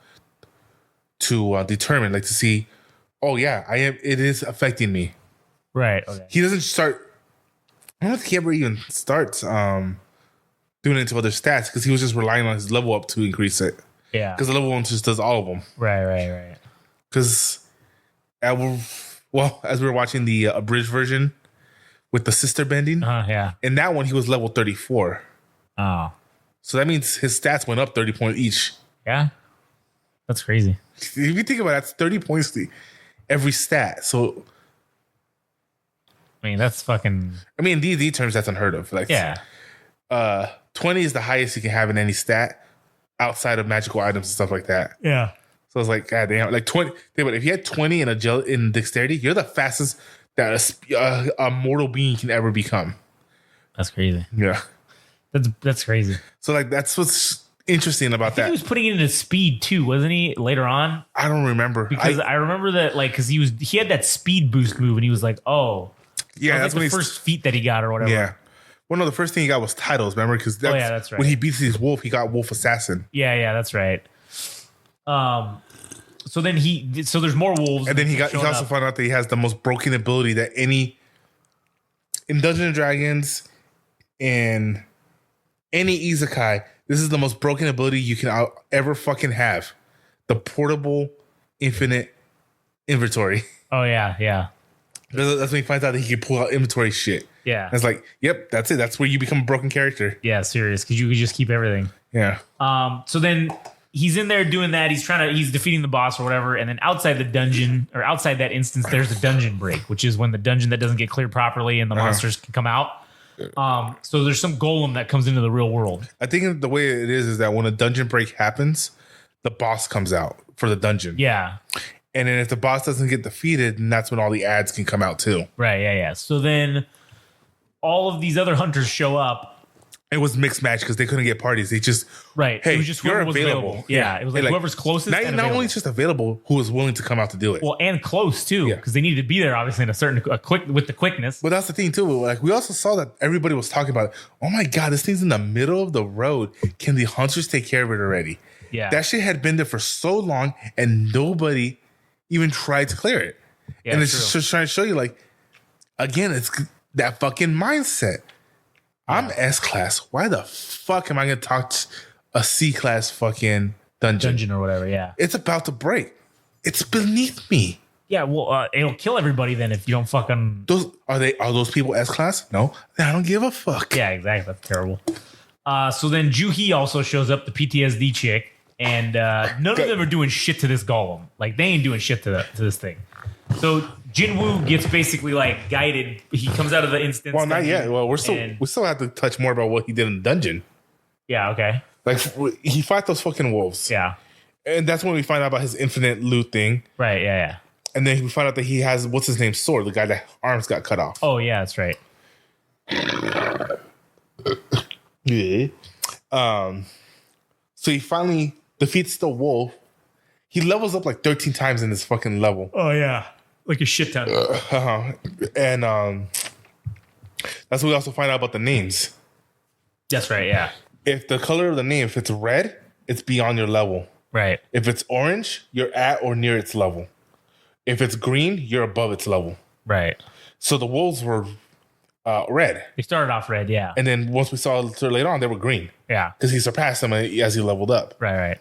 determine, like to see. Oh yeah, I am. It is affecting me. Right. Okay. He doesn't start. I don't know if he ever even starts doing it into other stats because he was just relying on his level up to increase it. Yeah. Because the level 1 just does all of them. Right. Because, as we were watching the abridged version with the sister bending, yeah. in that one he was level 34. Oh. So that means his stats went up 30 points each. Yeah. That's crazy. If you think about it, that's 30 points to every stat. So, I mean, that's fucking. I mean, in D&D terms, that's unheard of. Like, yeah. 20 is the highest you can have in any stat outside of magical items and stuff like that. Yeah. So it's like, God damn, like 20. But if you had 20 in dexterity, you're the fastest that a mortal being can ever become. That's crazy. Yeah. That's crazy. So like, that's what's interesting about that. He was putting it into speed too, wasn't he? Later on, I don't remember because I remember that like because he had that speed boost move and he was like, oh, yeah, that's like when the first feat that he got or whatever. Yeah. Well, no, the first thing he got was titles. Remember, because that's right. When he beats his wolf, he got Wolf Assassin. Yeah, that's right. So then so there's more wolves, and then he also found out that he has the most broken ability that any in Dungeons and Dragons and any Isekai. This is the most broken ability you can ever fucking have. The portable infinite inventory. Oh, yeah. That's when he finds out that he can pull out inventory shit. Yeah. And it's like, yep, that's it. That's where you become a broken character. Yeah, serious. Because you could just keep everything. Yeah. So then he's in there doing that. He's defeating the boss or whatever. And then outside the dungeon, or outside that instance, there's a dungeon break, which is when the dungeon that doesn't get cleared properly and the monsters can come out. So there's some golem that comes into the real world. I think the way it is that when a dungeon break happens, the boss comes out for the dungeon. Yeah. And then if the boss doesn't get defeated, then that's when all the ads can come out too. Right, yeah. So then all of these other hunters show up. It was mixed match because they couldn't get parties. They just Hey, it was just whoever was available. Yeah, it was like whoever's closest. Not only just available, who was willing to come out to do it. Well, and close too, because they needed to be there obviously in a quickness. But that's the thing too. Like we also saw that everybody was talking about, oh my god, this thing's in the middle of the road. Can the hunters take care of it already? Yeah, that shit had been there for so long, and nobody even tried to clear it. Yeah, and it's just trying to show you, like, again, it's that fucking mindset. I'm S class. Why the fuck am I gonna talk a C class fucking dungeon or whatever? Yeah, it's about to break. It's beneath me. Yeah, well, it'll kill everybody then if you don't fucking. Are those people S class? No, I don't give a fuck. Yeah, exactly. That's terrible. So then Juhi also shows up, the PTSD chick, and none of them are doing shit to this golem. Like they ain't doing shit to this thing. So Jinwoo gets basically like guided. He comes out of the instance. Well, not yet. Well, we still have to touch more about what he did in the dungeon. Yeah. Okay. Like he fought those fucking wolves. Yeah. And that's when we find out about his infinite loot thing. Right. Yeah. And then we find out that he has what's his name, Sword, the guy that arms got cut off. Oh yeah, that's right. Yeah. So he finally defeats the wolf. He levels up like 13 times in this fucking level. Oh yeah. Like a shit ton. And that's what we also find out about the names. That's right, yeah. If the color of the name, if it's red, it's beyond your level. Right. If it's orange, you're at or near its level. If it's green, you're above its level. Right. So the wolves were red. They started off red, yeah. And then once we saw later on, they were green. Yeah. Because he surpassed them as he leveled up. Right.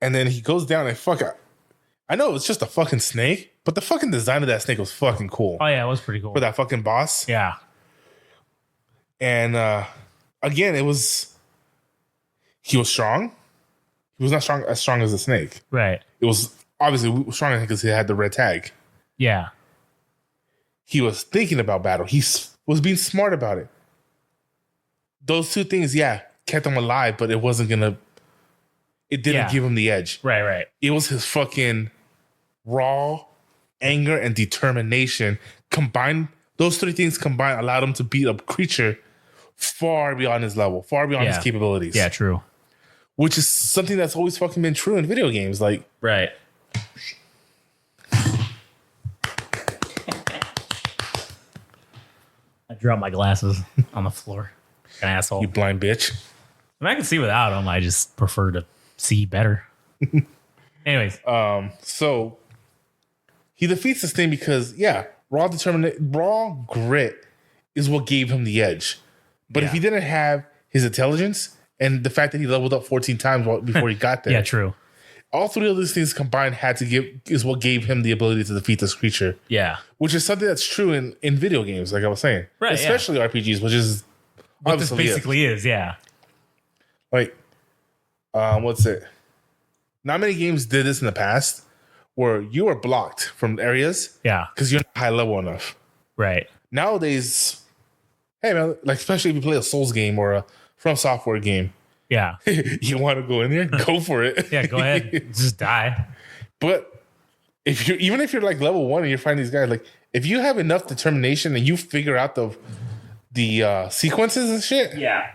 And then he goes down and I know it's just a fucking snake, but the fucking design of that snake was fucking cool. Oh, yeah, it was pretty cool. For that fucking boss. Yeah. And again, he was strong. He was not as strong as the snake. Right. It was obviously strong because he had the red tag. Yeah. He was thinking about battle. He was being smart about it. Those two things, kept him alive, but it didn't give him the edge. Right. It was his fucking raw anger and determination combined. Those three things combined allowed him to beat a creature far beyond his level, far beyond his capabilities. Yeah, true. Which is something that's always fucking been true in video games. Like, right. I dropped my glasses on the floor. An asshole. You blind bitch. I mean, I can see without them. I just prefer to see better. Anyways. So he defeats this thing because, raw grit is what gave him the edge. But if he didn't have his intelligence and the fact that he leveled up 14 times before he got there. Yeah, true. All three of these things combined is what gave him the ability to defeat this creature. Yeah. Which is something that's true in video games, like I was saying. Right. Especially RPGs, which is what this basically is, yeah. Like, what's it? Not many games did this in the past where you were blocked from areas. Yeah. Because you're not high level enough. Right. Nowadays, hey man, like especially if you play a Souls game or a From Software game. Yeah. You want to go in there? Go for it. Yeah, go ahead. Just die. But even if you're like level 1 and you're fighting these guys, like if you have enough determination and you figure out the sequences and shit. Yeah.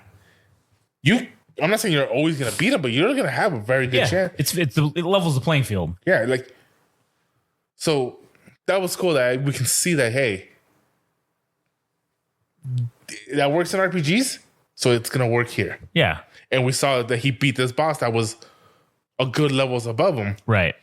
I'm not saying you're always gonna beat them, but you're gonna have a very good chance. It levels the playing field. Yeah, like so that was cool that we can see that, hey, that works in RPGs, so it's gonna work here. Yeah. And we saw that he beat this boss that was a good levels above him. Right.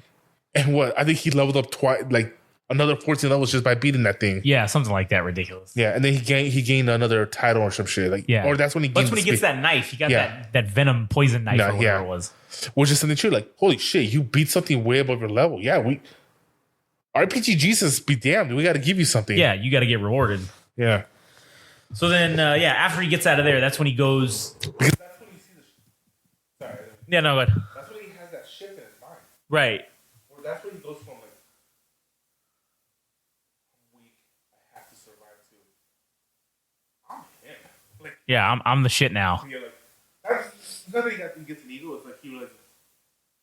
And I think he leveled up twice, like another 14 levels just by beating that thing. Yeah, something like that. Ridiculous. Yeah, and then he gained another title or some shit. Like, yeah. Or that's when he gets that knife. He got that venom poison knife or whatever it was. Which is something true. Like, holy shit, you beat something way above your level. Yeah, RPG Jesus be damned. We got to give you something. Yeah, you got to get rewarded. Yeah. So then, after he gets out of there, that's when he goes. Because that's when you see the. Sorry. Yeah, no, but. That's when he has that shit in his mind. Right. Or that's when he goes from like, I'm weak. I have to survive too. I'm him. Like. Yeah, I'm the shit now. Yeah, like that's nothing that he gets an ego. It's like he realizes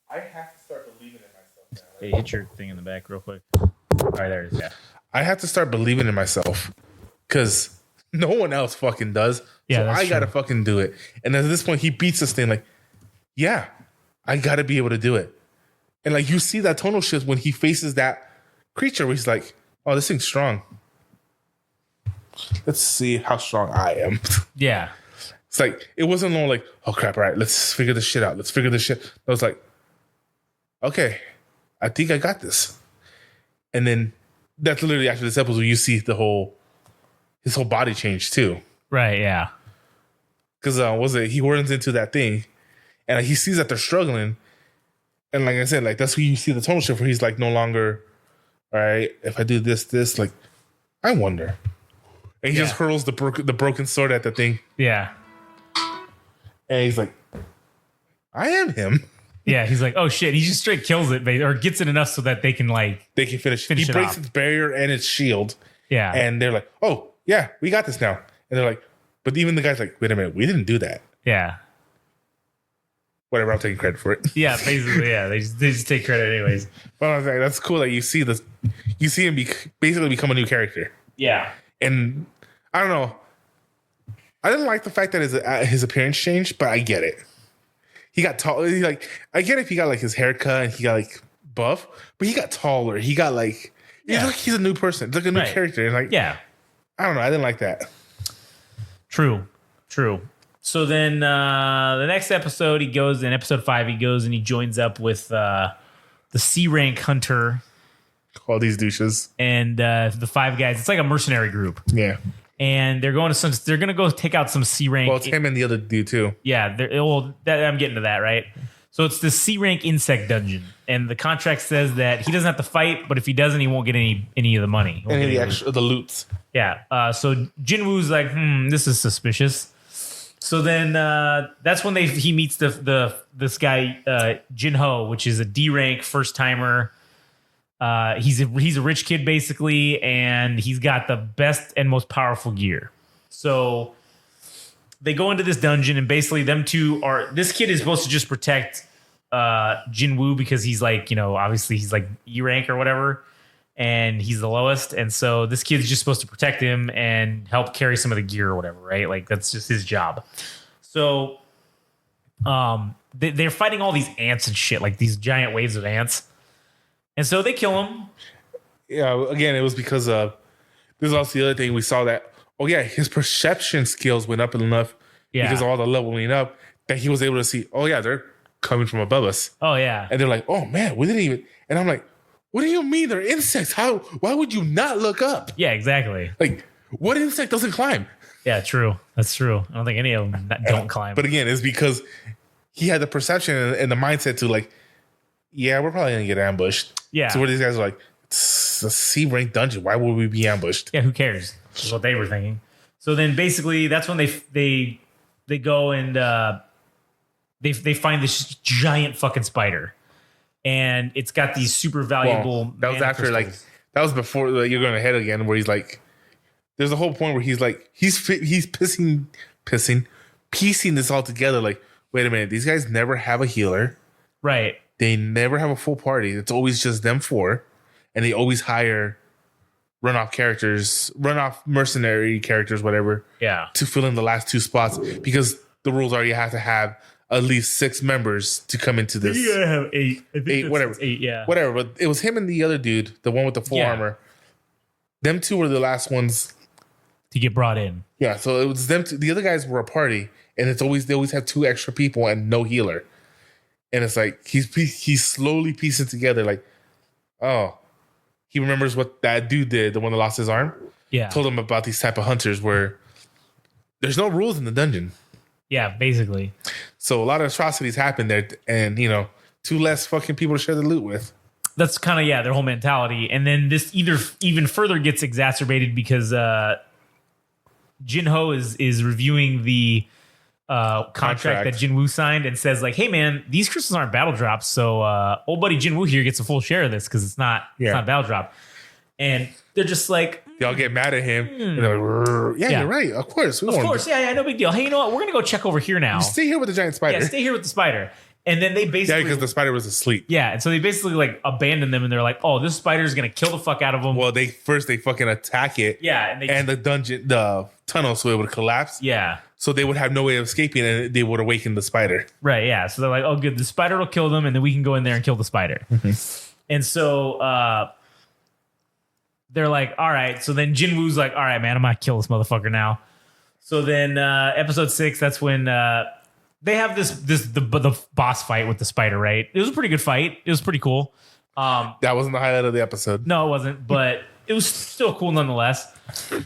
I have to start believing in myself now. Like, hey, hit your thing in the back real quick. All right, there it is. Yeah. I have to start believing in myself because No one else fucking does. Yeah, so I gotta fucking do it. And at this point, he beats this thing like, yeah, I gotta be able to do it. And like you see that tonal shift when he faces that creature where he's like, oh, this thing's strong. Let's see how strong I am. Yeah. It's like, it wasn't long like, oh crap, all right, let's figure this shit out. Let's figure this shit. I was like, okay, I think I got this. And then that's literally after this episode where you see his whole body change too. Right, yeah. Because he runs into that thing and like, he sees that they're struggling. And like I said, like that's where you see the tonal shift where he's like no longer, all right, if I do this, like, I wonder. And he just hurls the broken sword at the thing. Yeah. And he's like, I am him. Yeah, he's like, oh shit. He just straight kills it, or gets it enough so that they can finish he breaks its barrier and its shield. Yeah. And they're like, oh, yeah, we got this now. And they're like, but even the guy's like, wait a minute, we didn't do that. Yeah. Whatever, I'm taking credit for it. Yeah, basically, yeah. They just take credit anyways. But I was like, that's cool that you see this. You see him basically become a new character. Yeah. And I don't know. I didn't like the fact that his appearance changed, but I get it. He got tall. I get if he got like his haircut and he got like buff, but he got taller. He got like, he's a new person. It's like a new character. And like, yeah. I don't know. I didn't like that. True. So then the next episode, in episode 5, he goes and he joins up with the C rank hunter. All these douches. And the 5 guys. It's like a mercenary group. Yeah. And they're going to go take out some C rank. Well, it's him and the other dude too. Yeah. I'm getting to that, right? So it's the C rank insect dungeon. And the contract says that he doesn't have to fight, but if he doesn't, he won't get any of the money. Any of the loots. Yeah. So Jinwoo's like, this is suspicious. So then that's when he meets this guy Jinho, which is a D rank first timer. He's a rich kid basically, and he's got the best and most powerful gear. So they go into this dungeon, and basically them two this kid is supposed to just protect Jinwoo because he's like, obviously he's like E rank or whatever, and he's the lowest, and so this kid's just supposed to protect him and help carry some of the gear or whatever, right? Like that's just his job. So they're fighting all these ants and shit, like these giant waves of ants. And so they kill him. Yeah, again, it was because this is also the other thing we saw that, his perception skills went up enough because of all the leveling up that he was able to see, they're coming from above us. Oh, yeah. And they're like, oh, man, we didn't even. And I'm like, what do you mean they're insects? Why would you not look up? Yeah, exactly. Like, what insect doesn't climb? Yeah, true. That's true. I don't think any of them don't climb. But again, it's because he had the perception and the mindset to like, we're probably going to get ambushed. Yeah. So where these guys are like, it's a C rank dungeon. Why would we be ambushed? Yeah, who cares? Is what they were thinking. So then basically that's when they go and they find this giant fucking spider. And it's got these super valuable. That was after crystals. That was before you're going ahead again where he's like, there's a whole point where he's like, he's piecing this all together. Like, wait a minute, these guys never have a healer. Right. They never have a full party. It's always just them 4. And they always hire runoff mercenary characters, whatever. Yeah. To fill in the last 2 spots because the rules are you have to have at least 6 members to come into this. You gotta have 8. I think 8, whatever. 8, yeah. Whatever. But it was him and the other dude, the one with the full armor. Them 2 were the last ones to get brought in. Yeah. So it was them 2. The other guys were a party, and they always have 2 extra people and no healer. And it's like he's slowly piecing together, like, oh, he remembers what that dude did, the one that lost his arm. Yeah. Told him about these type of hunters where there's no rules in the dungeon. Yeah, basically. So a lot of atrocities happen there, and 2 less fucking people to share the loot with. That's kind of their whole mentality. And then this even further gets exacerbated because Jinho is reviewing the contract that Jinwoo signed and says like, hey man, these crystals aren't battle drops, so old buddy Jinwoo here gets a full share of this because it's not battle drop. And they're just like, y'all get mad at him. And they're like, you're right. Of course. No big deal. Hey, you know what? We're gonna go check over here now. You stay here with the giant spider. Yeah, stay here with the spider. And then they basically... because the spider was asleep. Yeah, and so they basically like abandon them, and they're like, oh, this spider's going to kill the fuck out of them. Well, they fucking attack it. Yeah. And the tunnel, so it would collapse. Yeah. So they would have no way of escaping, and they would awaken the spider. Right, yeah. So they're like, oh, good, the spider will kill them, and then we can go in there and kill the spider. And so they're like, all right. So then Jinwoo's like, all right, man, I'm going to kill this motherfucker now. So then episode 6, that's when... they have the boss fight with the spider, right? It was a pretty good fight. It was pretty cool. That wasn't the highlight of the episode. No, it wasn't, but it was still cool nonetheless.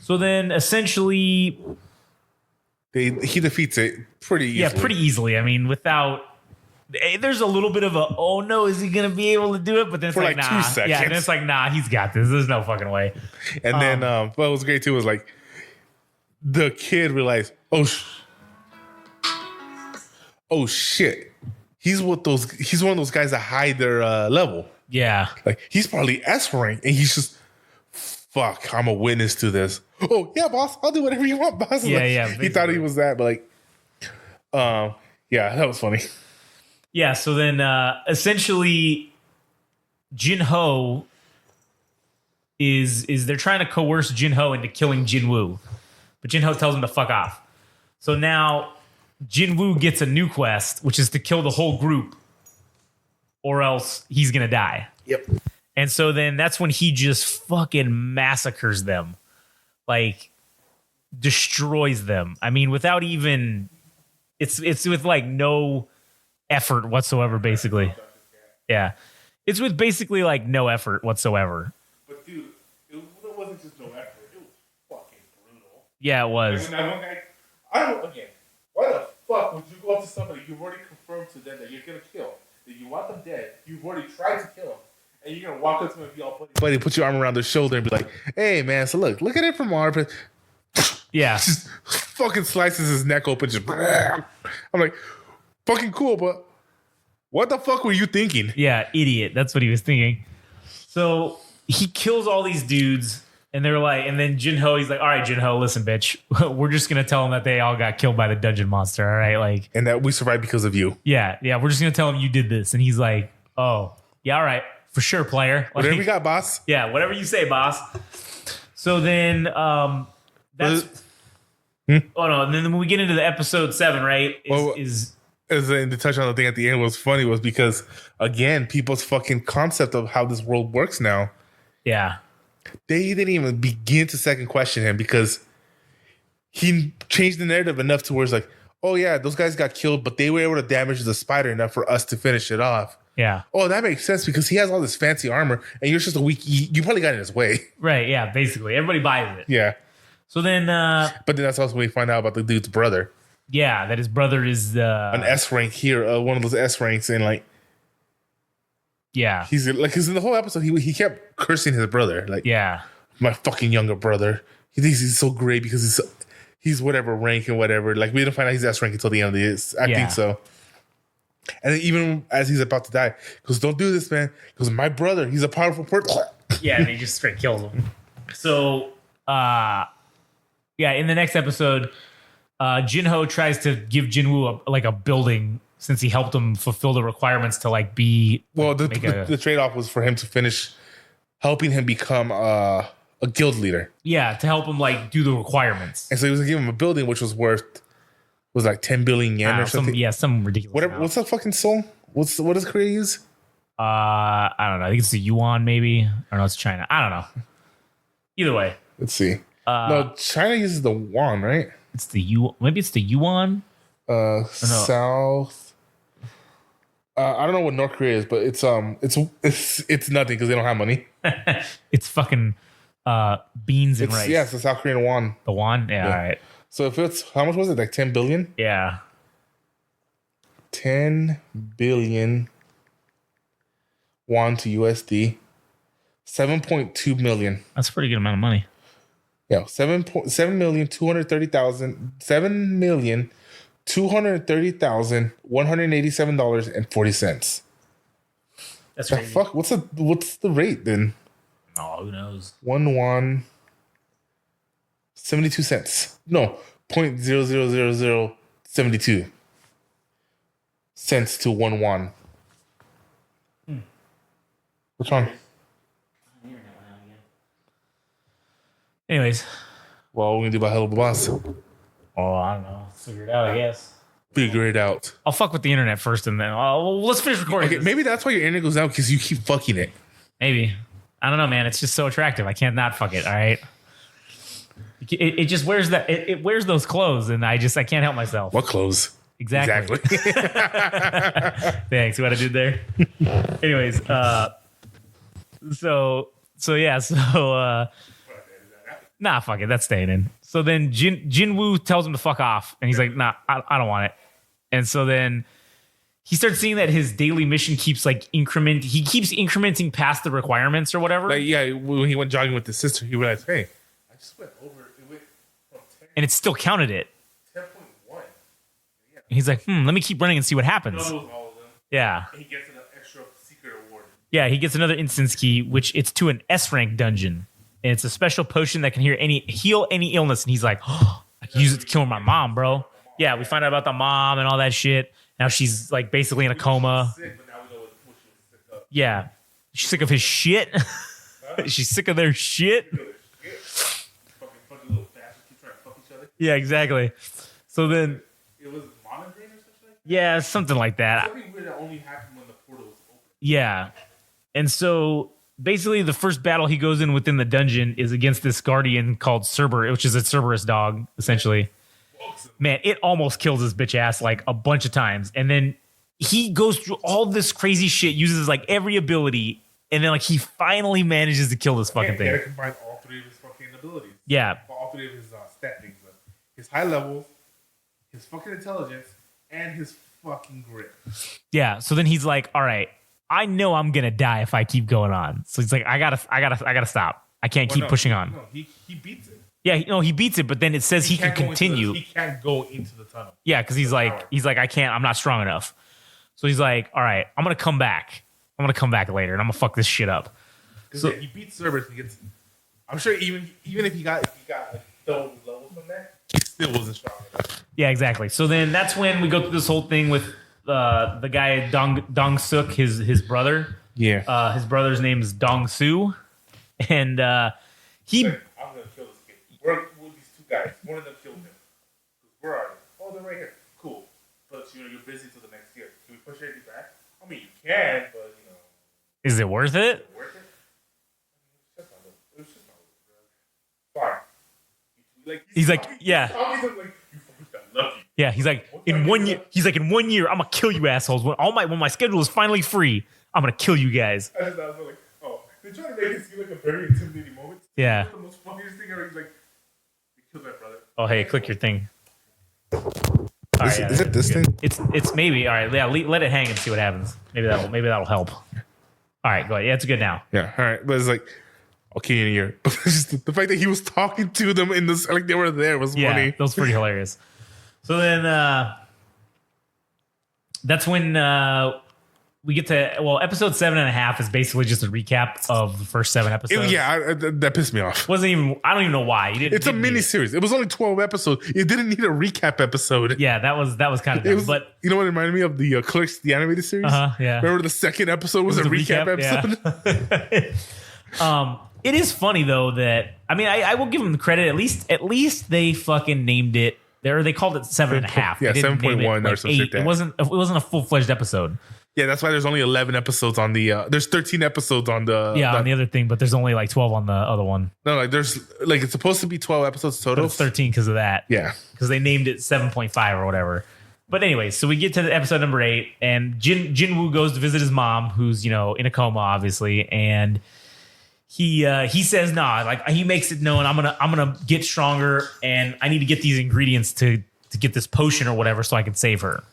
So then essentially... he defeats it pretty easily. Yeah, pretty easily. I mean, without... There's a little bit of a, oh no, is he going to be able to do it? But then it's like, nah. 2 seconds. Yeah, and then it's like, nah, he's got this. There's no fucking way. And then what was great too was like, the kid realized, oh shit, he's one of those guys that hide their level. Yeah, like he's probably S rank, and he's just, fuck, I'm a witness to this. Oh yeah, boss, I'll do whatever you want, boss. Yeah, like, yeah. He thought he was that, but like, yeah, that was funny. Yeah. So then essentially, Jinho is they're trying to coerce Jinho into killing Jinwoo, but Jinho tells him to fuck off. So now Jinwoo gets a new quest, which is to kill the whole group, or else he's gonna die. Yep. And so then that's when he just fucking massacres them, like destroys them. I mean, without even it's with like no effort whatsoever, basically. Yeah, it's with basically like no effort whatsoever. But dude, it wasn't just no effort; it was fucking brutal. Yeah, it was. Okay, why the fuck would you go up to somebody you've already confirmed to them that you're gonna kill, that you want them dead, you've already tried to kill them, and you're gonna walk up to them and be all buddy, put your arm around their shoulder and be like, hey man, so look at it from our perspective. Yeah. Just fucking slices his neck open, just I'm like, fucking cool, but what the fuck were you thinking? Yeah, idiot. That's what he was thinking. So he kills all these dudes. And they're like, and then Jinho, he's like, all right, Jinho, listen, bitch. We're just going to tell them that they all got killed by the dungeon monster. All right. Like, and that we survived because of you. Yeah. We're just going to tell him you did this. And he's like, oh, yeah, all right. For sure, player. Like, whatever you got, boss. Yeah. Whatever you say, boss. So then that's. Oh, no. And then when we get into the episode 7, right? To touch on the thing at the end was funny was because, again, people's fucking concept of how this world works now. Yeah. They didn't even begin to second question him because he changed the narrative enough to where it's like, oh yeah, those guys got killed, but they were able to damage the spider enough for us to finish it off. Yeah. Oh, that makes sense because he has all this fancy armor and you're just a weak. You probably got in his way. Right. Yeah. Basically, everybody buys it. Yeah. So then, but then that's also when we find out about the dude's brother. Yeah, that his brother is an S rank here, one of those S ranks, and like. Yeah, he's like, because in the whole episode, he kept cursing his brother, like, yeah, my fucking younger brother. He thinks he's so great because he's whatever rank and whatever. Like, we didn't find out he's S rank until the end of this. I think so. And then even as he's about to die, he goes, "Don't do this, man." Because my brother, he's a powerful person. Yeah, and he just straight kills him. So, yeah, in the next episode, Jinho tries to give Jinwoo a building. Since he helped him fulfill the requirements to like be the trade-off was for him to finish helping him become a guild leader. Yeah, to help him like do the requirements. And so he was gonna give him a building which was like 10 billion yen or something. Some ridiculous. Whatever. What's that fucking soul? What does Korea use? I don't know. I think it's the yuan, maybe. Or no, it's China. I don't know. Either way. Let's see. No, China uses the won, right? It's the yuan. Maybe it's the yuan. South. I don't know what North Korea is, but it's nothing because they don't have money. It's fucking beans and rice. Yeah, it's the South Korean won. The won? Yeah, all right. So if it's, how much was it? Like 10 billion? Yeah. 10 billion won to USD. 7.2 million. That's a pretty good amount of money. Yeah, 7,230,187.40. That's crazy. Fuck. What's the rate then? Oh, who knows? 1 won, 72 cents. No, 0.00072. cents to 1 won. Which one? Anyways. Well, we're going to do about Hello Boss. Oh, I don't know. Figure it out, I guess. Figure it out. I'll fuck with the internet first and then let's finish recording. Okay, maybe that's why your internet goes out because you keep fucking it. Maybe. I don't know, man. It's just so attractive. I can't not fuck it, all right? It just wears that. It wears those clothes and I can't help myself. What clothes? Exactly. Thanks. See what I did there? Anyways, nah, fuck it. That's staying in. So then Jinwoo tells him to fuck off. And he's like, nah, I don't want it. And so then he starts seeing that his daily mission keeps incrementing past the requirements or whatever. Like, yeah, when he went jogging with his sister, he realized, hey, I just went over. It went from 10. And it still counted it. 10.1. Yeah. He's like, let me keep running and see what happens. All of them. Yeah. And he gets an extra secret award. Yeah, he gets another instance key, which it's to an S rank dungeon. And it's a special potion that can heal any illness. And he's like, I can use it to kill my mom, bro. Yeah, we find out about the mom and all that shit. Now she's like basically in a coma. Yeah. She's sick of his shit. She's sick of their shit. Yeah, exactly. So then it was monograin or something? Yeah, something like that. Something weird that only happened when the portal was open. Yeah. And so basically the first battle he goes in within the dungeon is against this guardian called Cerber, which is a Cerberus dog, essentially. Man, it almost kills his bitch ass like a bunch of times. And then he goes through all this crazy shit, uses like every ability, and then like he finally manages to kill this fucking thing. He had to combine all three of his fucking abilities. Yeah. All three of his stat things. His high level, his fucking intelligence, and his fucking grit. Yeah. So then he's like, all right, I know I'm gonna die if I keep going on. So he's like, I gotta stop. I can't keep pushing on. No, he beats it. Yeah, he beats it, but then it says he can continue. He can't go into the tunnel. Yeah, because he's like, I can't. I'm not strong enough. So he's like, all right, I'm gonna come back. I'm gonna come back later, and I'm gonna fuck this shit up. So he beats Cerberus. He gets. I'm sure even if he got like double levels from that, he still wasn't strong enough. Yeah, exactly. So then that's when we go through this whole thing with the guy Dong Suk, his brother. Yeah. His brother's name is Dong Su, and he. Like, I'm gonna kill this kid. Where these two guys? One of them killed him. Where are they? Oh, they're right here. Cool. But you're busy till the next year. Can we push anything back? I mean, you can, but you know. Is it worth it? Is it worth it? It's just not worth it. Fine. Like, he's like, yeah. Yeah, he's like, in 1 year. He's like, in 1 year, I'm gonna kill you assholes. When my schedule is finally free, I'm gonna kill you guys. I was like, oh, they try to make it seem like a very intimidating moment. Yeah. The most funniest thing ever. He's like, you killed my brother. Oh, hey, click your thing. Is it this thing? It's maybe all right. Yeah, let it hang and see what happens. Maybe that'll help. All right, go ahead. Yeah, it's good now. Yeah, all right. But it's like, okay, in a year. Just the fact that he was talking to them in this, like they were there, was funny. That was pretty hilarious. So then, that's when we get to episode 7.5 is basically just a recap of the first 7 episodes. That pissed me off. I don't even know why. It's a mini series. It was only 12 episodes. It didn't need a recap episode. Yeah, that was kind of dumb. But you know what it reminded me of? The Clerks, the animated series. Yeah. Remember the second episode was a recap episode. Yeah. It is funny though that I will give them the credit. At least they fucking named it. They called it 7.5. Yeah, 7.1 or something like that. It wasn't a full-fledged episode. Yeah, that's why there's only 11 episodes on the. There's 13 episodes on the. Yeah, on the other thing, but there's only like 12 on the other one. No, like there's like it's supposed to be 12 episodes total. But it's 13 because of that. Yeah, because they named it 7.5 or whatever. But anyway, so we get to the episode number 8, and Jinwoo goes to visit his mom, who's in a coma, obviously, and he says like he makes it known I'm gonna get stronger, and I need to get these ingredients to get this potion or whatever so I can save her,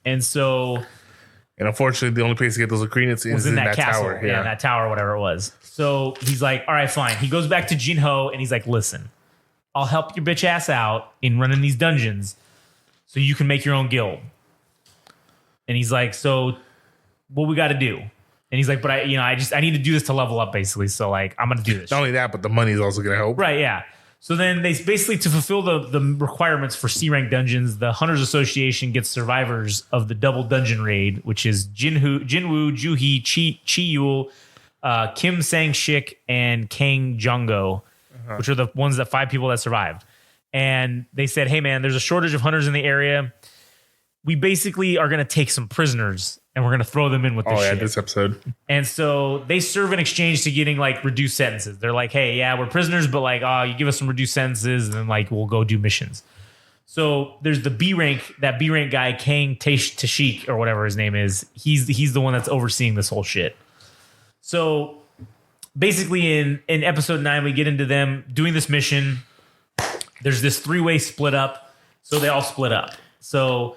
and so. And unfortunately, the only place to get those ingredients is in that castle. tower. Yeah, that tower, whatever it was. So he's like, all right, fine. He goes back to Jinho and he's like, listen, I'll help your bitch ass out in running these dungeons so you can make your own guild. And he's like, so what we got to do? And he's like, but I need to do this to level up basically. So like, I'm going to do this. Not only that, but the money is also going to help. Right, yeah. So then they basically, to fulfill the requirements for C rank dungeons, the Hunters Association gets survivors of the double dungeon raid, which is Jinwoo, Juhi, Chi Yul, Kim Sang Shik, and Kang Jongo, which are the ones 5 people that survived. And they said, hey man, there's a shortage of hunters in the area. We basically are going to take some prisoners and we're going to throw them in with this shit. This episode. And so they serve in exchange to getting like reduced sentences. They're like, hey, yeah, we're prisoners, but like, you give us some reduced sentences and then like we'll go do missions. So there's the B rank guy, Kang Tashik or whatever his name is. He's the one that's overseeing this whole shit. So basically in episode 9, we get into them doing this mission. There's this 3-way split up. So they all split up. So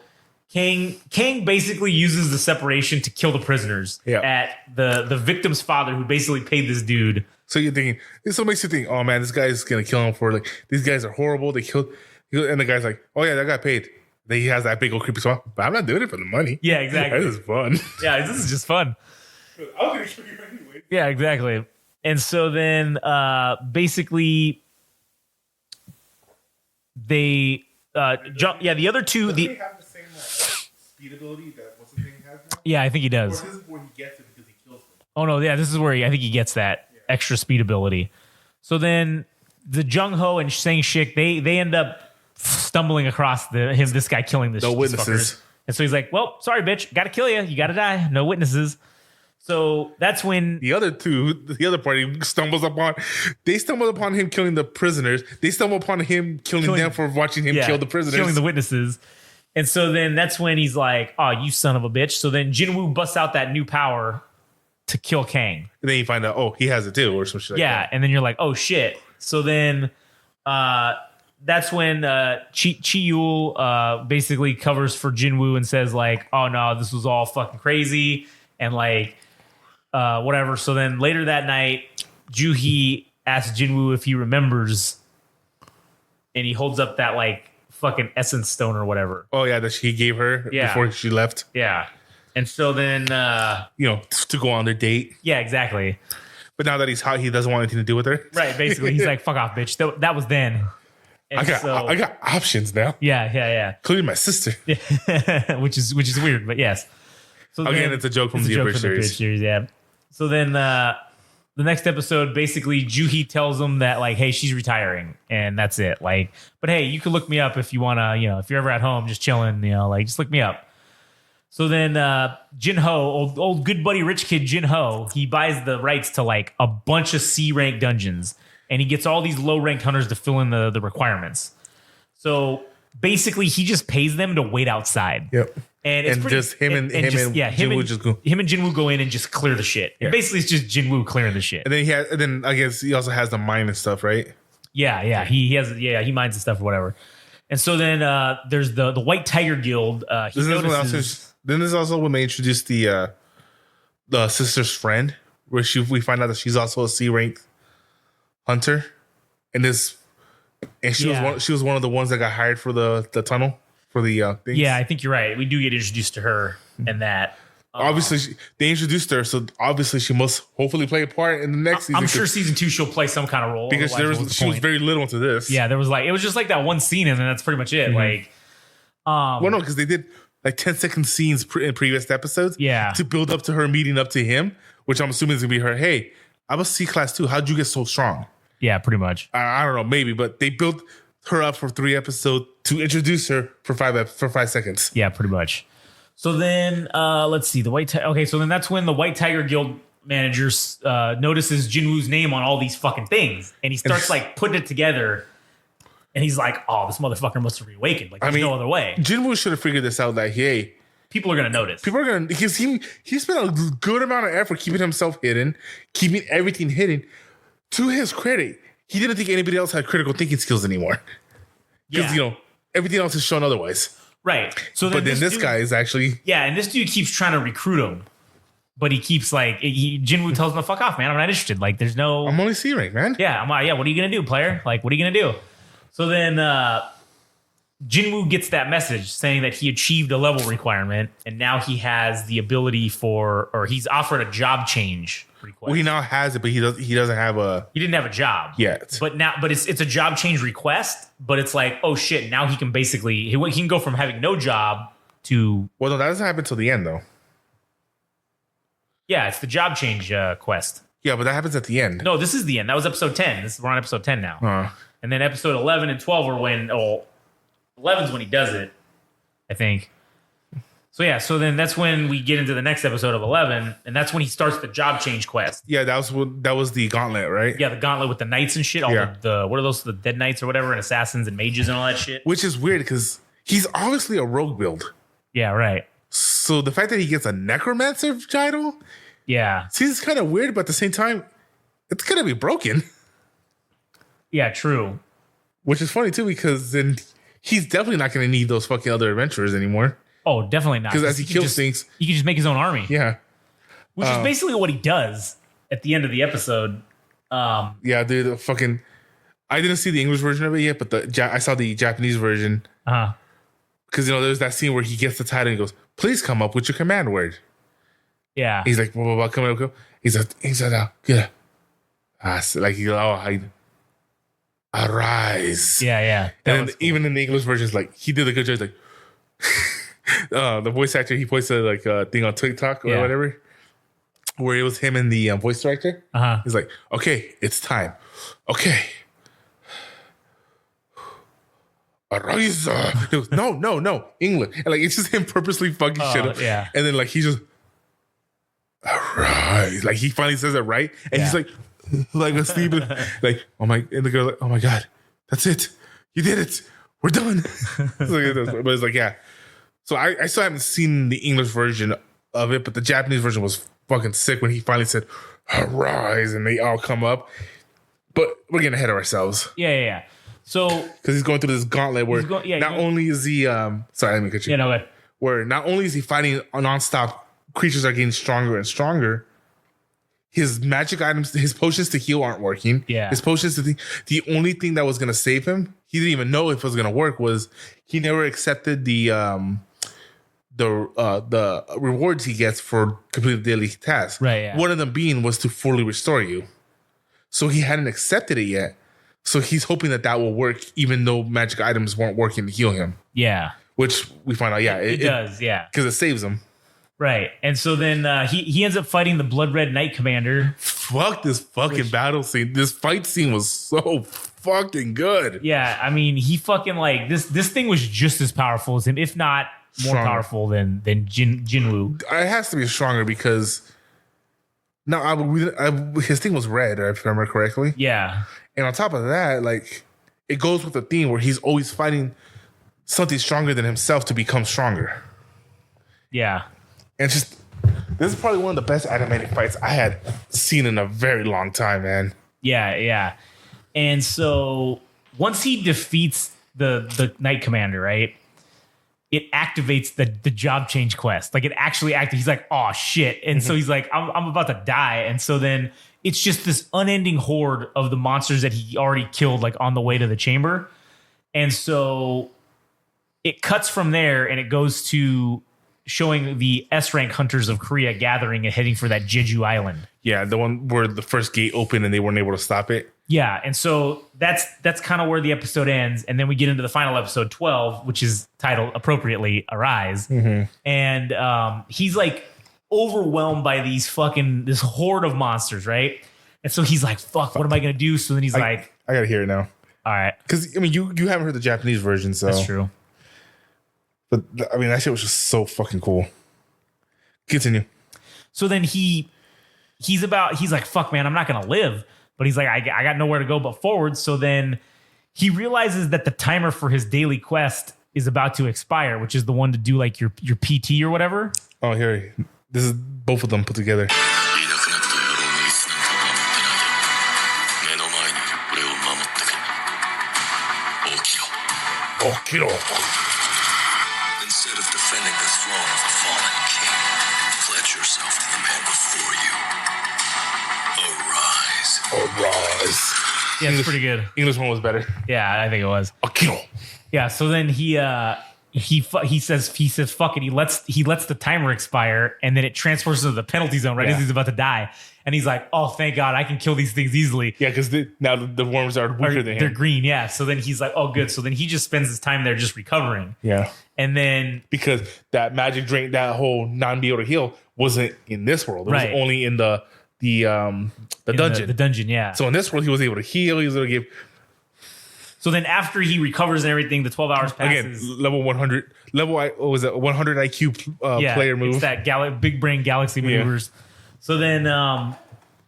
Kang basically uses the separation to kill the prisoners at the victim's father, who basically paid this dude. So you're thinking, this makes you think, oh man, this guy's gonna kill him for like, these guys are horrible. They killed, and the guy's like, oh yeah, that guy paid. Then he has that big old creepy smile, but I'm not doing it for the money. Yeah, exactly. This is fun. Yeah, this is just fun. I'm gonna kill you anyway. Yeah, exactly. And so then basically they the other two They have the same speed ability that what's the thing has now? Yeah, I think he does. Or this is where he gets it because he kills them. Oh no, yeah, this is where I think he gets that extra speed ability. So then the Jung Ho and Sang Shik, they end up stumbling across this guy killing this. No witnesses. Fuckers. And so he's like, well, sorry, bitch, gotta kill you. You gotta die. No witnesses. So that's when the other party stumbles upon him killing the prisoners. They stumble upon him killing them for watching him kill the prisoners. Killing the witnesses. And so then that's when he's like, oh, you son of a bitch. So then Jinwoo busts out that new power to kill Kang. And then you find out, oh, he has it too, or some shit like that. And then you're like, oh shit. So then that's when Chi Yul basically covers for Jinwoo and says like, oh no, this was all fucking crazy. And like, whatever. So then later that night, Juhi asks Jinwoo if he remembers, and he holds up that like fucking essence stone or whatever. Oh yeah, that he gave her before she left. Yeah, and so then to go on their date. Yeah, exactly. But now that he's hot, he doesn't want anything to do with her. Right. Basically, he's like, "Fuck off, bitch." That was then. And I got options now. Yeah. Including my sister. which is weird, but yes. So again, it's a joke from the Bridge series. Yeah. So then the next episode, basically, Juhi tells him that like, hey, she's retiring, and that's it. Like, but hey, you can look me up if you want to. If you're ever at home, just chilling, like just look me up. So then Jin Ho, old good buddy rich kid Jin Ho, he buys the rights to like a bunch of C rank dungeons, and he gets all these low ranked hunters to fill in the requirements. So basically, he just pays them to wait outside. Yep. And it's just him and Jinwoo go in and just clear the shit. Yeah. And basically, it's just Jinwoo clearing the shit. And then I guess he also has the mine and stuff, right? Yeah. He mines the stuff or whatever. And so then there's the White Tiger Guild. Then there's also when they introduced the sister's friend, where we find out that she's also a C rank hunter, and she was one of the ones that got hired for the tunnel. For the things. Yeah, I think you're right. We do get introduced to her in that. Obviously, they introduced her, so obviously she must hopefully play a part in the next season. I'm sure season 2 she'll play some kind of role. Because she was very little into this. Yeah, it was just like that one scene, and then that's pretty much it. Mm-hmm. Like, well, no, because they did like 10-second scenes in previous episodes. Yeah, to build up to her meeting up to him, which I'm assuming is gonna be her. Hey, I was C class too. How'd you get so strong? Yeah, pretty much. I don't know, maybe, but they built her up for 3 episodes to introduce her for 5 seconds. Yeah, pretty much. So then, let's see, so then that's when the White Tiger Guild manager notices Jinwoo's name on all these fucking things, and he starts like putting it together, and he's like, "Oh, this motherfucker must have reawakened. Like, there's no other way." Jinwoo should have figured this out. That people are gonna notice. Because he spent a good amount of effort keeping himself hidden, keeping everything hidden. To his credit, he didn't think anybody else had critical thinking skills anymore. Because, everything else is shown otherwise. Right. So then this guy is actually... Yeah, and this dude keeps trying to recruit him. But he keeps like... Jinwoo tells him to fuck off, man. I'm not interested. Like, there's no... I'm only C rank, man. Yeah, what are you going to do, player? Like, what are you going to do? So then Jinwoo gets that message saying that he achieved a level requirement, and now he has the ability or he's offered a job change request. Well, he now has it, but he doesn't have a. He didn't have a job yet. But it's a job change request. But it's like, oh shit! Now he can basically he can go from having no job to. Well, no, that doesn't happen till the end though. Yeah, it's the job change quest. Yeah, but that happens at the end. No, this is the end. That was episode 10. We're on episode 10 now. And then episode 11 and 12 are when 11's when he does it, I think. So yeah, so then that's when we get into the next episode of 11, and that's when he starts the job change quest. Yeah, that was the gauntlet, right? Yeah, the gauntlet with the knights and shit. All the what are those? The dead knights or whatever, and assassins and mages and all that shit. Which is weird because he's obviously a rogue build. Yeah, right. So the fact that he gets a necromancer title, seems kind of weird, but at the same time, it's gonna be broken. Yeah, true. Which is funny too because then he's definitely not gonna need those fucking other adventurers anymore. Oh, definitely not. Because as he kills things, he can just make his own army. Yeah, which is basically what he does at the end of the episode. Yeah, dude, fucking. I didn't see the English version of it yet, but I saw the Japanese version. Because there's that scene where he gets the title and he goes, "Please come up with your command word." Yeah, he's like, "Come on." He's like, "Yeah." So like arise. Yeah. And then even in the English version, it's like he did a good job. Like the voice actor, he posted like a thing on TikTok or whatever, where it was him and the voice director. He's like, "Okay, it's time. Okay, arise." He goes, no, England, and like it's just him purposely fucking shit up. Yeah, and then like he just arise, like he finally says it right, and he's like a Stephen, like, oh my, and the girl like, oh my god, that's it, you did it, we're done. But it's like, yeah. So I still haven't seen the English version of it, but the Japanese version was fucking sick when he finally said arise and they all come up. But we're getting ahead of ourselves. Yeah. So because he's going through this gauntlet where only is he sorry, let me cut you. Yeah, no, go ahead. Where not only is he fighting nonstop, creatures are getting stronger and stronger. His magic items, his potions to heal aren't working. Yeah. His potions the only thing that was gonna save him, he didn't even know if it was gonna work, was he never accepted the rewards he gets for completing daily tasks. Right. Yeah. One of them being was to fully restore you. So he hadn't accepted it yet. So he's hoping that will work, even though magic items weren't working to heal him. Yeah. Which we find out, it does, yeah. Because it saves him. Right. And so then he ends up fighting the Blood Red Knight Commander. Fuck this fucking battle scene. This fight scene was so fucking good. Yeah, I mean, he fucking like this thing was just as powerful as him, if not more powerful than Jinwoo. It has to be stronger because his thing was red, if I remember correctly. Yeah. And on top of that, like, it goes with the theme where he's always fighting something stronger than himself to become stronger. Yeah. And this is probably one of the best animated fights I had seen in a very long time, man. Yeah. And so once he defeats the Knight Commander, right, it activates the job change quest. Like, it actually activates. He's like, oh shit. And so he's like, I'm about to die. And so then it's just this unending horde of the monsters that he already killed, like, on the way to the chamber. And so it cuts from there and it goes to showing the S-rank hunters of Korea gathering and heading for that Jeju Island. Yeah, the one where the first gate opened and they weren't able to stop it. Yeah, and so that's kind of where the episode ends, and then we get into the final episode 12, which is titled appropriately "Arise," and he's like overwhelmed by this horde of monsters, right? And so he's like, "Fuck, what am I gonna do?" So then he's like, "I gotta hear it now." All right, because I mean, you haven't heard the Japanese version, so that's true. But I mean, that shit was just so fucking cool. Continue. So then he's like, "Fuck, man, I'm not gonna live." But he's like, I got nowhere to go but forward. So then he realizes that the timer for his daily quest is about to expire, which is the one to do like your PT or whatever. Oh, here. This is both of them put together. Okiro. Instead of defending the throne of a fallen king, pledge yourself to the man before you. Arise. Yeah, it's pretty good. English one was better. Yeah, I think it was. Akio. Yeah, so then he says fuck it. He lets the timer expire, and then it transfers to the penalty zone right as he's about to die. And he's like, "Oh, thank God, I can kill these things easily." Yeah, because now the worms are weaker than him. They're green, yeah. So then he's like, "Oh, good." So then he just spends his time there just recovering. Yeah, and then because that magic drink, that whole be able to heal, wasn't in this world. It was only in the dungeon. The dungeon, yeah. So in this world, he was able to heal. He was able to give. So then after he recovers and everything, the 12 hours passes. Again, level 100. What was it? 100 IQ player move. It's that big brain galaxy maneuvers. Yeah. So then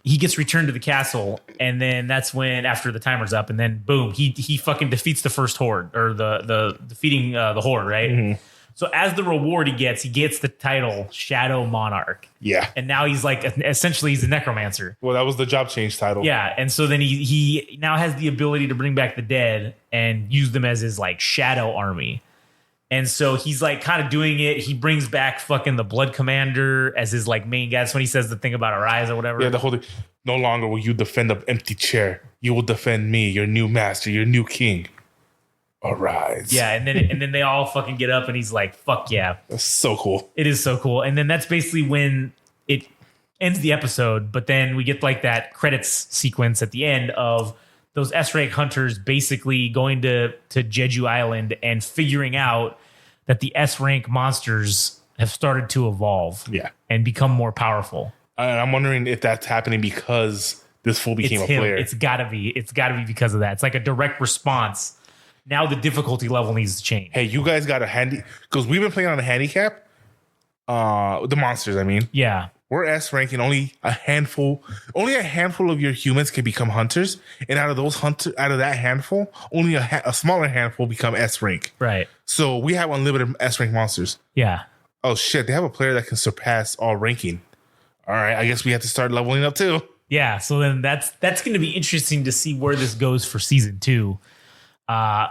he gets returned to the castle, and then that's when, after the timer's up, and then boom, he fucking defeats the first horde, or the defeating the horde, right? Mm-hmm. So as the reward he gets the title Shadow Monarch. Yeah. And now he's like, essentially he's a necromancer. Well, that was the job change title. Yeah. And so then he now has the ability to bring back the dead and use them as his like shadow army. And so he's like kind of doing it. He brings back fucking the Blood Commander as his like main guy. That's when he says the thing about Arise or whatever. Yeah, the whole thing. No longer will you defend an empty chair. You will defend me, your new master, your new king. Arise. Yeah, and then they all fucking get up, and he's like, "Fuck yeah!" That's so cool. It is so cool. And then that's basically when it ends the episode. But then we get like that credits sequence at the end of those S-rank hunters basically going to Jeju Island and figuring out that the S-rank monsters have started to evolve, and become more powerful. I'm wondering if that's happening because this fool became a player. It's gotta be because of that. It's like a direct response. Now the difficulty level needs to change. Hey, you guys got a handy, because we've been playing on a handicap. The monsters, I mean. Yeah. We're S ranking. Only a handful of your humans can become hunters, and out of that handful, only a smaller handful become S rank. Right. So we have unlimited S rank monsters. Yeah. Oh shit! They have a player that can surpass all ranking. All right, I guess we have to start leveling up too. Yeah. So then that's going to be interesting to see where this goes for season 2.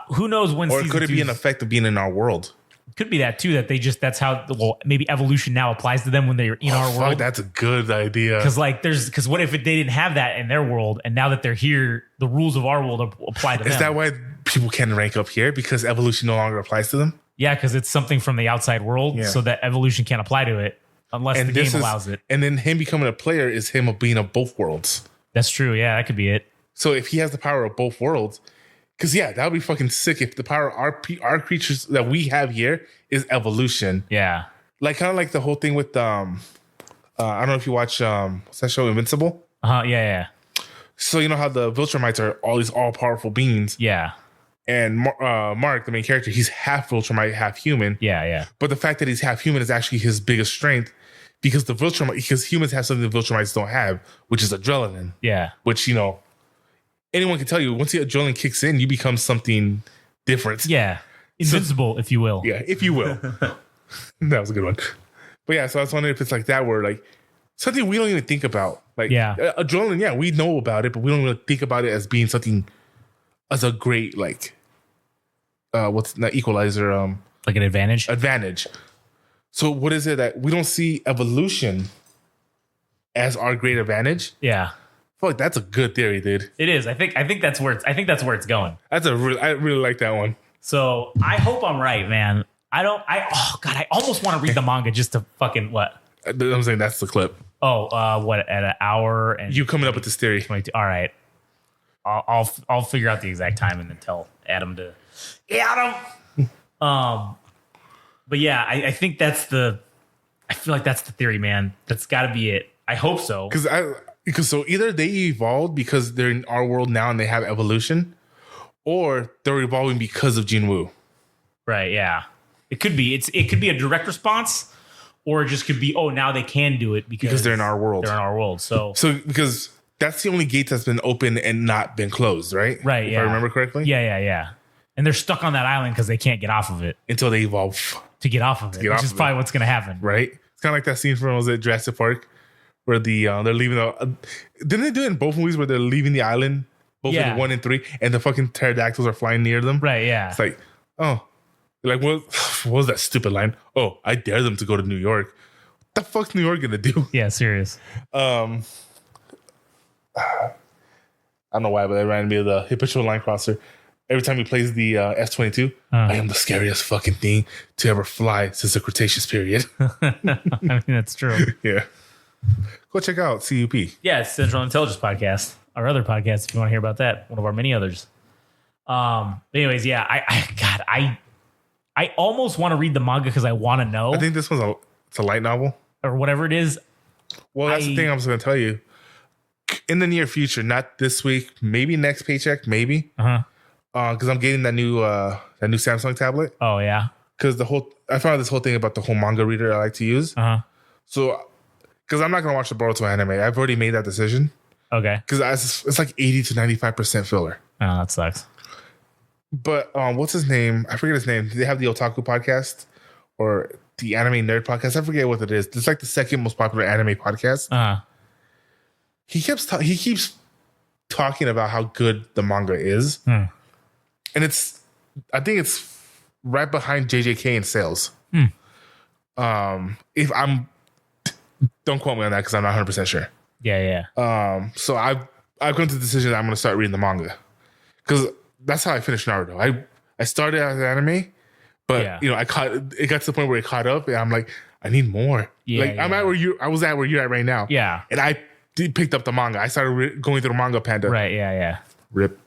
Who knows when? Or could it be an effect of being in our world? Could be that too. That that's how. Well, maybe evolution now applies to them when they're in our world. That's a good idea. Because what if they didn't have that in their world, and now that they're here, the rules of our world apply to them? Is that why people can rank up here, because evolution no longer applies to them? Yeah, because it's something from the outside world, so that evolution can't apply to it unless the game allows it. And then him becoming a player is him being of both worlds. That's true. Yeah, that could be it. So if he has the power of both worlds. Because, that would be fucking sick if the power of our creatures that we have here is evolution. Yeah. Like, kind of like the whole thing with, I don't know if you watch, what's that show, Invincible? Yeah. So, you know how the Viltrumites are all these all-powerful beings? Yeah. And Mark, the main character, he's half Viltrumite, half human. Yeah. But the fact that he's half human is actually his biggest strength, because humans have something the Viltrumites don't have, which is adrenaline. Yeah. Which, anyone can tell you, once the adrenaline kicks in, you become something different. Yeah. Invincible, if you will. Yeah, if you will. That was a good one. But yeah, so I was wondering if it's like that, where like something we don't even think about. Like adrenaline, we know about it, but we don't really think about it as being something, as a great, like, what's that equalizer? Like an advantage? Advantage. So what is it that we don't see evolution as our great advantage? Yeah. Fuck, that's a good theory, dude. It is. I think that's where it's going. I really like that one. So I hope I'm right, man. I almost want to read the manga just to fucking what? I'm saying that's the clip. Oh, what, at an hour and you coming up with this theory? 22. All right. I'll figure out the exact time and then tell Adam to But yeah, I think I feel like that's the theory, man. That's got to be it. I hope so. Because so either they evolved because they're in our world now and they have evolution, or they're evolving because of Jinwoo. Right, yeah. It could be. It could be a direct response, or it just could be, now they can do it because they're in our world. They're in our world. So because that's the only gate that's been open and not been closed, right? Right, if I remember correctly? Yeah. And they're stuck on that island because they can't get off of it. Until they evolve. To get off of it, which is probably what's going to happen. Right? It's kind of like that scene from, was it Jurassic Park? Where they're leaving didn't they do it in both movies where they're leaving the island, both in 1 and 3, and the fucking pterodactyls are flying near them? Right, yeah. It's like, like, what was that stupid line? Oh, I dare them to go to New York. What the fuck's New York gonna do? Yeah, serious. I don't know why, but it reminded me of the habitual line crosser. Every time he plays the S-22, I am the scariest fucking thing to ever fly since the Cretaceous period. I mean, that's true. Yeah. Go check out CUP. Yeah, it's Central Intelligence Podcast. Our other podcast, if you want to hear about that. One of our many others. Anyways, yeah, I almost want to read the manga because I want to know. I think this one's it's a light novel. Or whatever it is. Well, that's the thing I was going to tell you. In the near future, not this week, maybe next paycheck, maybe. Because I'm getting that new Samsung tablet. Oh yeah. Because I found this whole thing about the whole manga reader I like to use. So, because I'm not gonna watch the Boruto anime, I've already made that decision. Okay. Because it's like 80 to 95% filler. Oh, that sucks. But what's his name? I forget his name. They have the Otaku podcast or the Anime Nerd podcast. I forget what it is. It's like the second most popular anime podcast. He keeps talking about how good the manga is. And I think it's right behind JJK in sales. If don't quote me on that because I'm not 100% sure. Yeah. So I've come to the decision that I'm going to start reading the manga because that's how I finished Naruto. I started as an anime, but it got to the point where it caught up, and I'm like, I need more. I'm at I was at where you're at right now. Yeah. And I picked up the manga. I started going through the Manga Panda. Right. Yeah. Rip.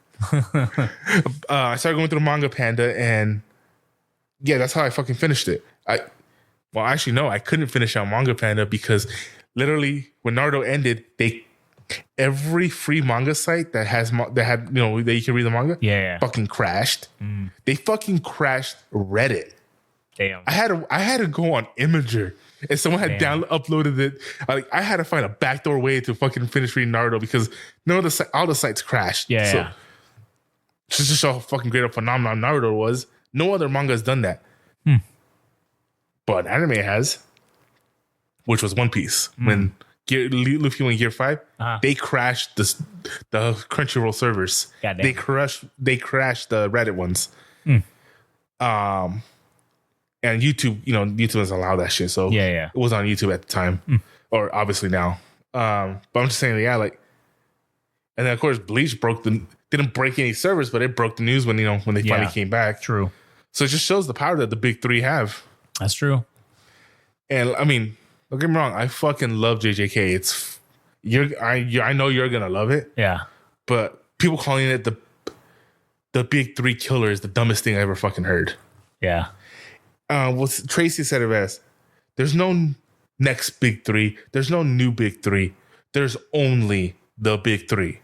I started going through the Manga Panda, and that's how I fucking finished it. Actually, no, I couldn't finish on Manga Panda because literally when Naruto ended, every free manga site that had that you can read the manga, fucking crashed. They fucking crashed Reddit. Damn. I had to go on Imager, and someone had uploaded it. I had to find a backdoor way to fucking finish reading Naruto because all the sites crashed. Yeah. Just to show how fucking great a phenomenon Naruto was. No other manga has done that. But anime has, which was One Piece. When Luffy went Gear 5, they crashed the Crunchyroll servers. Goddamn. They crashed the Reddit ones. And YouTube, YouTube doesn't allow that shit. So it was on YouTube at the time. Or obviously now. But I'm just saying, and then of course Bleach didn't break any servers, but it broke the news when they finally came back. True. So it just shows the power that the big three have. That's true. And I mean, don't get me wrong, I fucking love JJK. I know you're gonna love it. Yeah. But people calling it the big three killer is the dumbest thing I ever fucking heard. Yeah. What Tracy said it best. There's no next big three. There's no new big three. There's only the big three,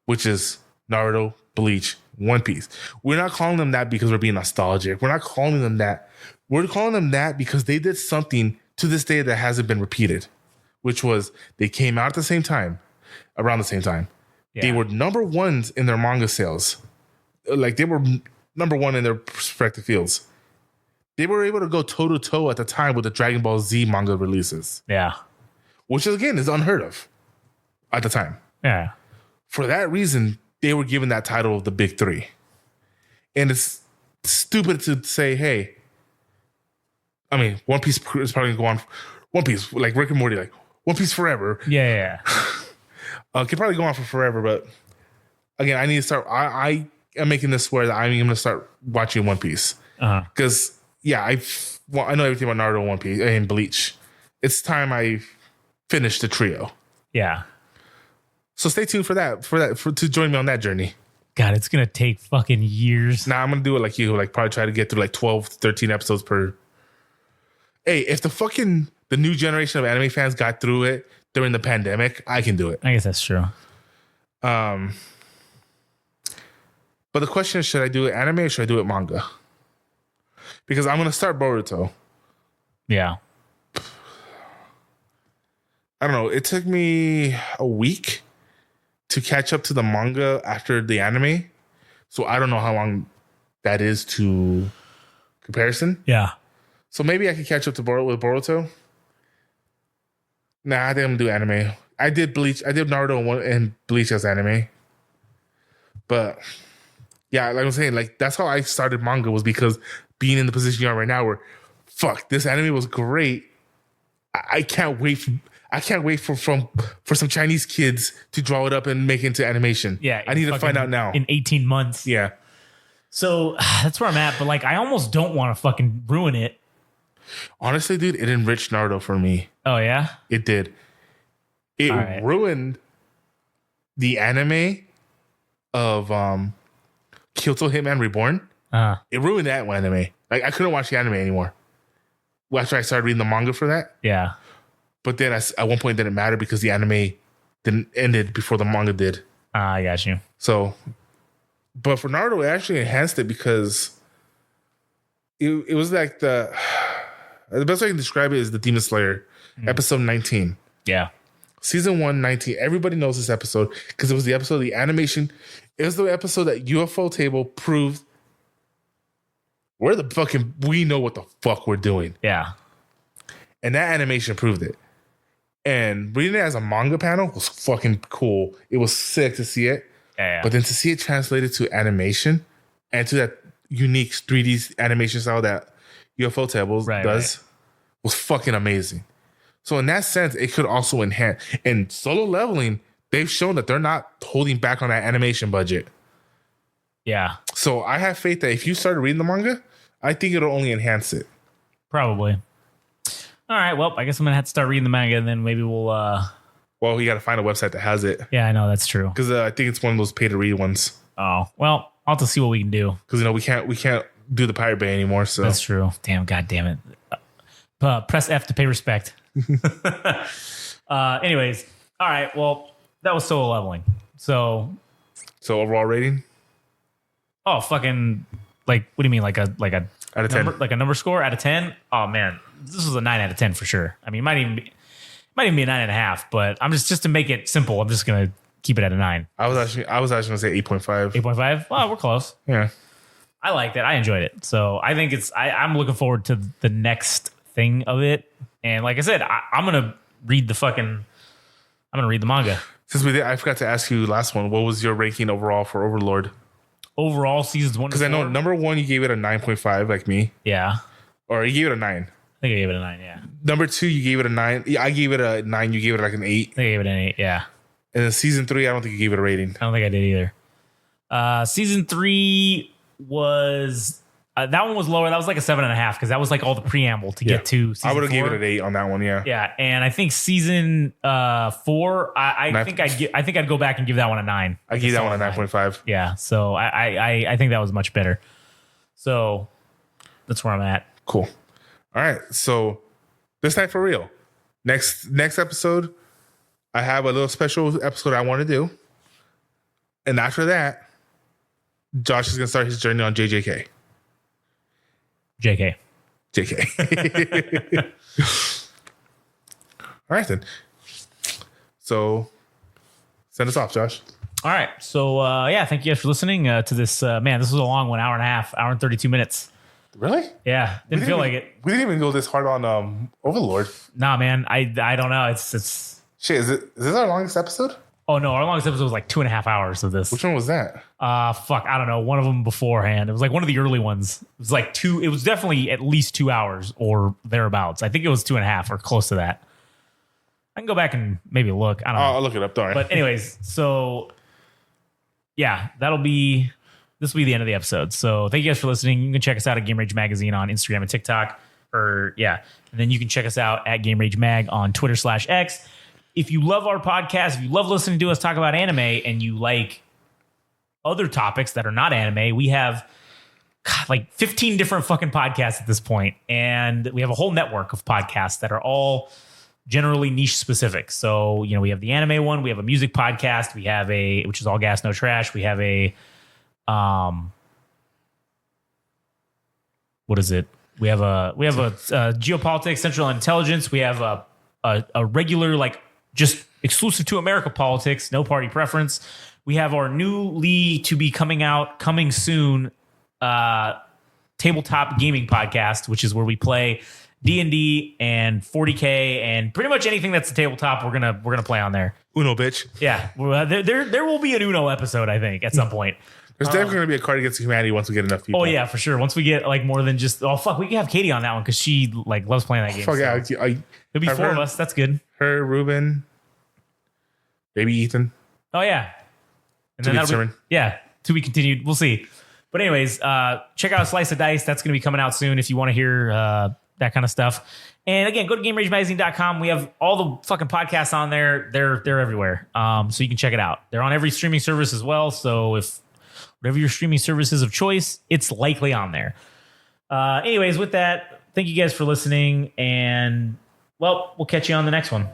which is Naruto, Bleach, One Piece. We're not calling them that because we're being nostalgic. We're not calling them that. We're calling them that because they did something to this day that hasn't been repeated, which was they came out at the same time, around the same time. Yeah. They were number ones in their manga sales. They were number one in their respective fields. They were able to go toe-to-toe at the time with the Dragon Ball Z manga releases. Yeah. Which, again, is unheard of at the time. Yeah. For that reason, they were given that title of the Big Three. And it's stupid to say, hey, I mean, One Piece is probably going to go on. One Piece, like Rick and Morty, like One Piece forever. Yeah. Could probably go on for forever, but again, I need to start. I am making this swear that I'm going to start watching One Piece. Because, I know everything about Naruto, One Piece, and Bleach. It's time I finish the trio. Yeah. So stay tuned for to join me on that journey. God, it's going to take fucking years. Nah, I'm going to do it like you, probably try to get through 12, 13 episodes per. Hey, if the new generation of anime fans got through it during the pandemic, I can do it. I guess that's true. But the question is, should I do it anime or should I do it manga? Because I'm going to start Boruto. Yeah. I don't know. It took me a week to catch up to the manga after the anime. So I don't know how long that is to comparison. Yeah. So maybe I could catch up to with Boruto. Nah, I think I'm gonna do anime. I did Bleach. I did Naruto and Bleach as anime. But like I'm saying, that's how I started manga, was because being in the position you are right now where, fuck, this anime was great. I can't wait. I can't wait for some Chinese kids to draw it up and make it into animation. Yeah, I need to find out now. In 18 months. Yeah. So that's where I'm at. But like, I almost don't want to fucking ruin it. Honestly, dude, it enriched Naruto for me. Oh, yeah? It did. It ruined the anime of Kyoto Hitman Reborn. It ruined that anime. Like, I couldn't watch the anime anymore. After I started reading the manga for that. Yeah. But then at one point it didn't matter because the anime ended before the manga did. I got you. So, but for Naruto, it actually enhanced it because it was like the best way I can describe it is the Demon Slayer, episode 19. Yeah. Season 1, 19. Everybody knows this episode because it was the episode of the animation. It was the episode that UFO Table proved we know what the fuck we're doing. Yeah. And that animation proved it. And reading it as a manga panel was fucking cool. It was sick to see it. Yeah. But then to see it translated to animation and to that unique 3D animation style that UFO Tables does was fucking amazing. So in that sense, it could also enhance. And Solo Leveling, they've shown that they're not holding back on that animation budget. Yeah. So I have faith that if you started reading the manga, I think it'll only enhance it. Probably. All right. Well, I guess I'm going to have to start reading the manga and then maybe we'll... Well, you got to find a website that has it. Yeah, I know. That's true. Because I think it's one of those pay-to-read ones. Oh, well, I'll have to see what we can do. Because, we can't do the Pirate Bay anymore. So that's true. Damn, God damn it. Press F to pay respect. Anyways. All right. Well, that was Solo Leveling. So overall rating? Oh, fucking... Like, what do you mean? Like a out of 10? Like a number score out of 10? Oh, man. This was a 9 out of 10 for sure. I mean, it might even be a 9.5, but I'm just to make it simple, I'm just going to keep it at a 9. I was actually going to say 8.5. 8.5? Well, we're close. Yeah. I liked it. I enjoyed it. So I think I'm looking forward to the next thing of it. And like I said, I'm going to read the manga. Since we did, I forgot to ask you last one. What was your ranking overall for Overlord? Overall, seasons 1 to 4? Because I know number 1, you gave it a 9.5 like me. Yeah. Or you gave it a 9. I think I gave it a 9, yeah. Number 2, you gave it a 9. Yeah, I gave it a 9. You gave it like an 8. I think I gave it an 8, yeah. And then season 3, I don't think you gave it a rating. I don't think I did either. Season 3 was... that one was lower. That was like a 7.5 because that was like all the preamble to get to season 4. I would have given it an 8 on that one, yeah. Yeah, and I think season 4, I think I'd go back and give that one a 9. I gave that one a 9.5. Yeah, so I think that was much better. So that's where I'm at. Cool. All right, so this night for real. Next episode, I have a little special episode I want to do, and after that, Josh is gonna start his journey on JJK. JK. All right, then. So, send us off, Josh. All right. So, thank you guys for listening to this. Man, this was a long one, hour and a half, hour and 32 minutes. Really? Yeah. Didn't feel like it. We didn't even go this hard on Overlord. Nah, man. I don't know. It's shit. Is this our longest episode? Oh, no. Our longest episode was like 2.5 hours of this. Which one was that? Fuck. I don't know. One of them beforehand. It was like one of the early ones. It was like 2. It was definitely at least 2 hours or thereabouts. I think it was 2.5 or close to that. I can go back and maybe look. I don't know. I'll look it up. Don't worry. But anyways, so yeah, this will be the end of the episode. So thank you guys for listening. You can check us out at Game Rage Magazine on Instagram and TikTok. And then you can check us out at Game Rage Mag on Twitter/X. If you love our podcast, if you love listening to us talk about anime and you like other topics that are not anime, we have like 15 different fucking podcasts at this point. And we have a whole network of podcasts that are all generally niche specific. So, we have the anime one, we have a music podcast, we have which is All Gas, No Trash. We have a, what is it? We have a geopolitics, central intelligence. We have a regular, like just exclusive to America politics, no party preference. We have our newly to be coming soon, tabletop gaming podcast, which is where we play D&D and 40K and pretty much anything that's a tabletop. We're gonna play on there. Uno, bitch. Yeah, there will be an Uno episode, I think, at some point. There's definitely going to be a card against humanity once we get enough people. Oh yeah, for sure. Once we get like more than just we can have Katie on that one because she like loves playing that game. Fuck yeah, it'll be 4 of us. That's good. Her, Ruben, maybe Ethan. Oh yeah, and then to be continued. We'll see. But anyways, check out Slice of Dice. That's going to be coming out soon if you want to hear that kind of stuff. And again, go to GameRageMagazine.com. We have all the fucking podcasts on there. They're everywhere. So you can check it out. They're on every streaming service as well. So if whatever your streaming services of choice, it's likely on there. Anyways, with that, thank you guys for listening. And, well, we'll catch you on the next one.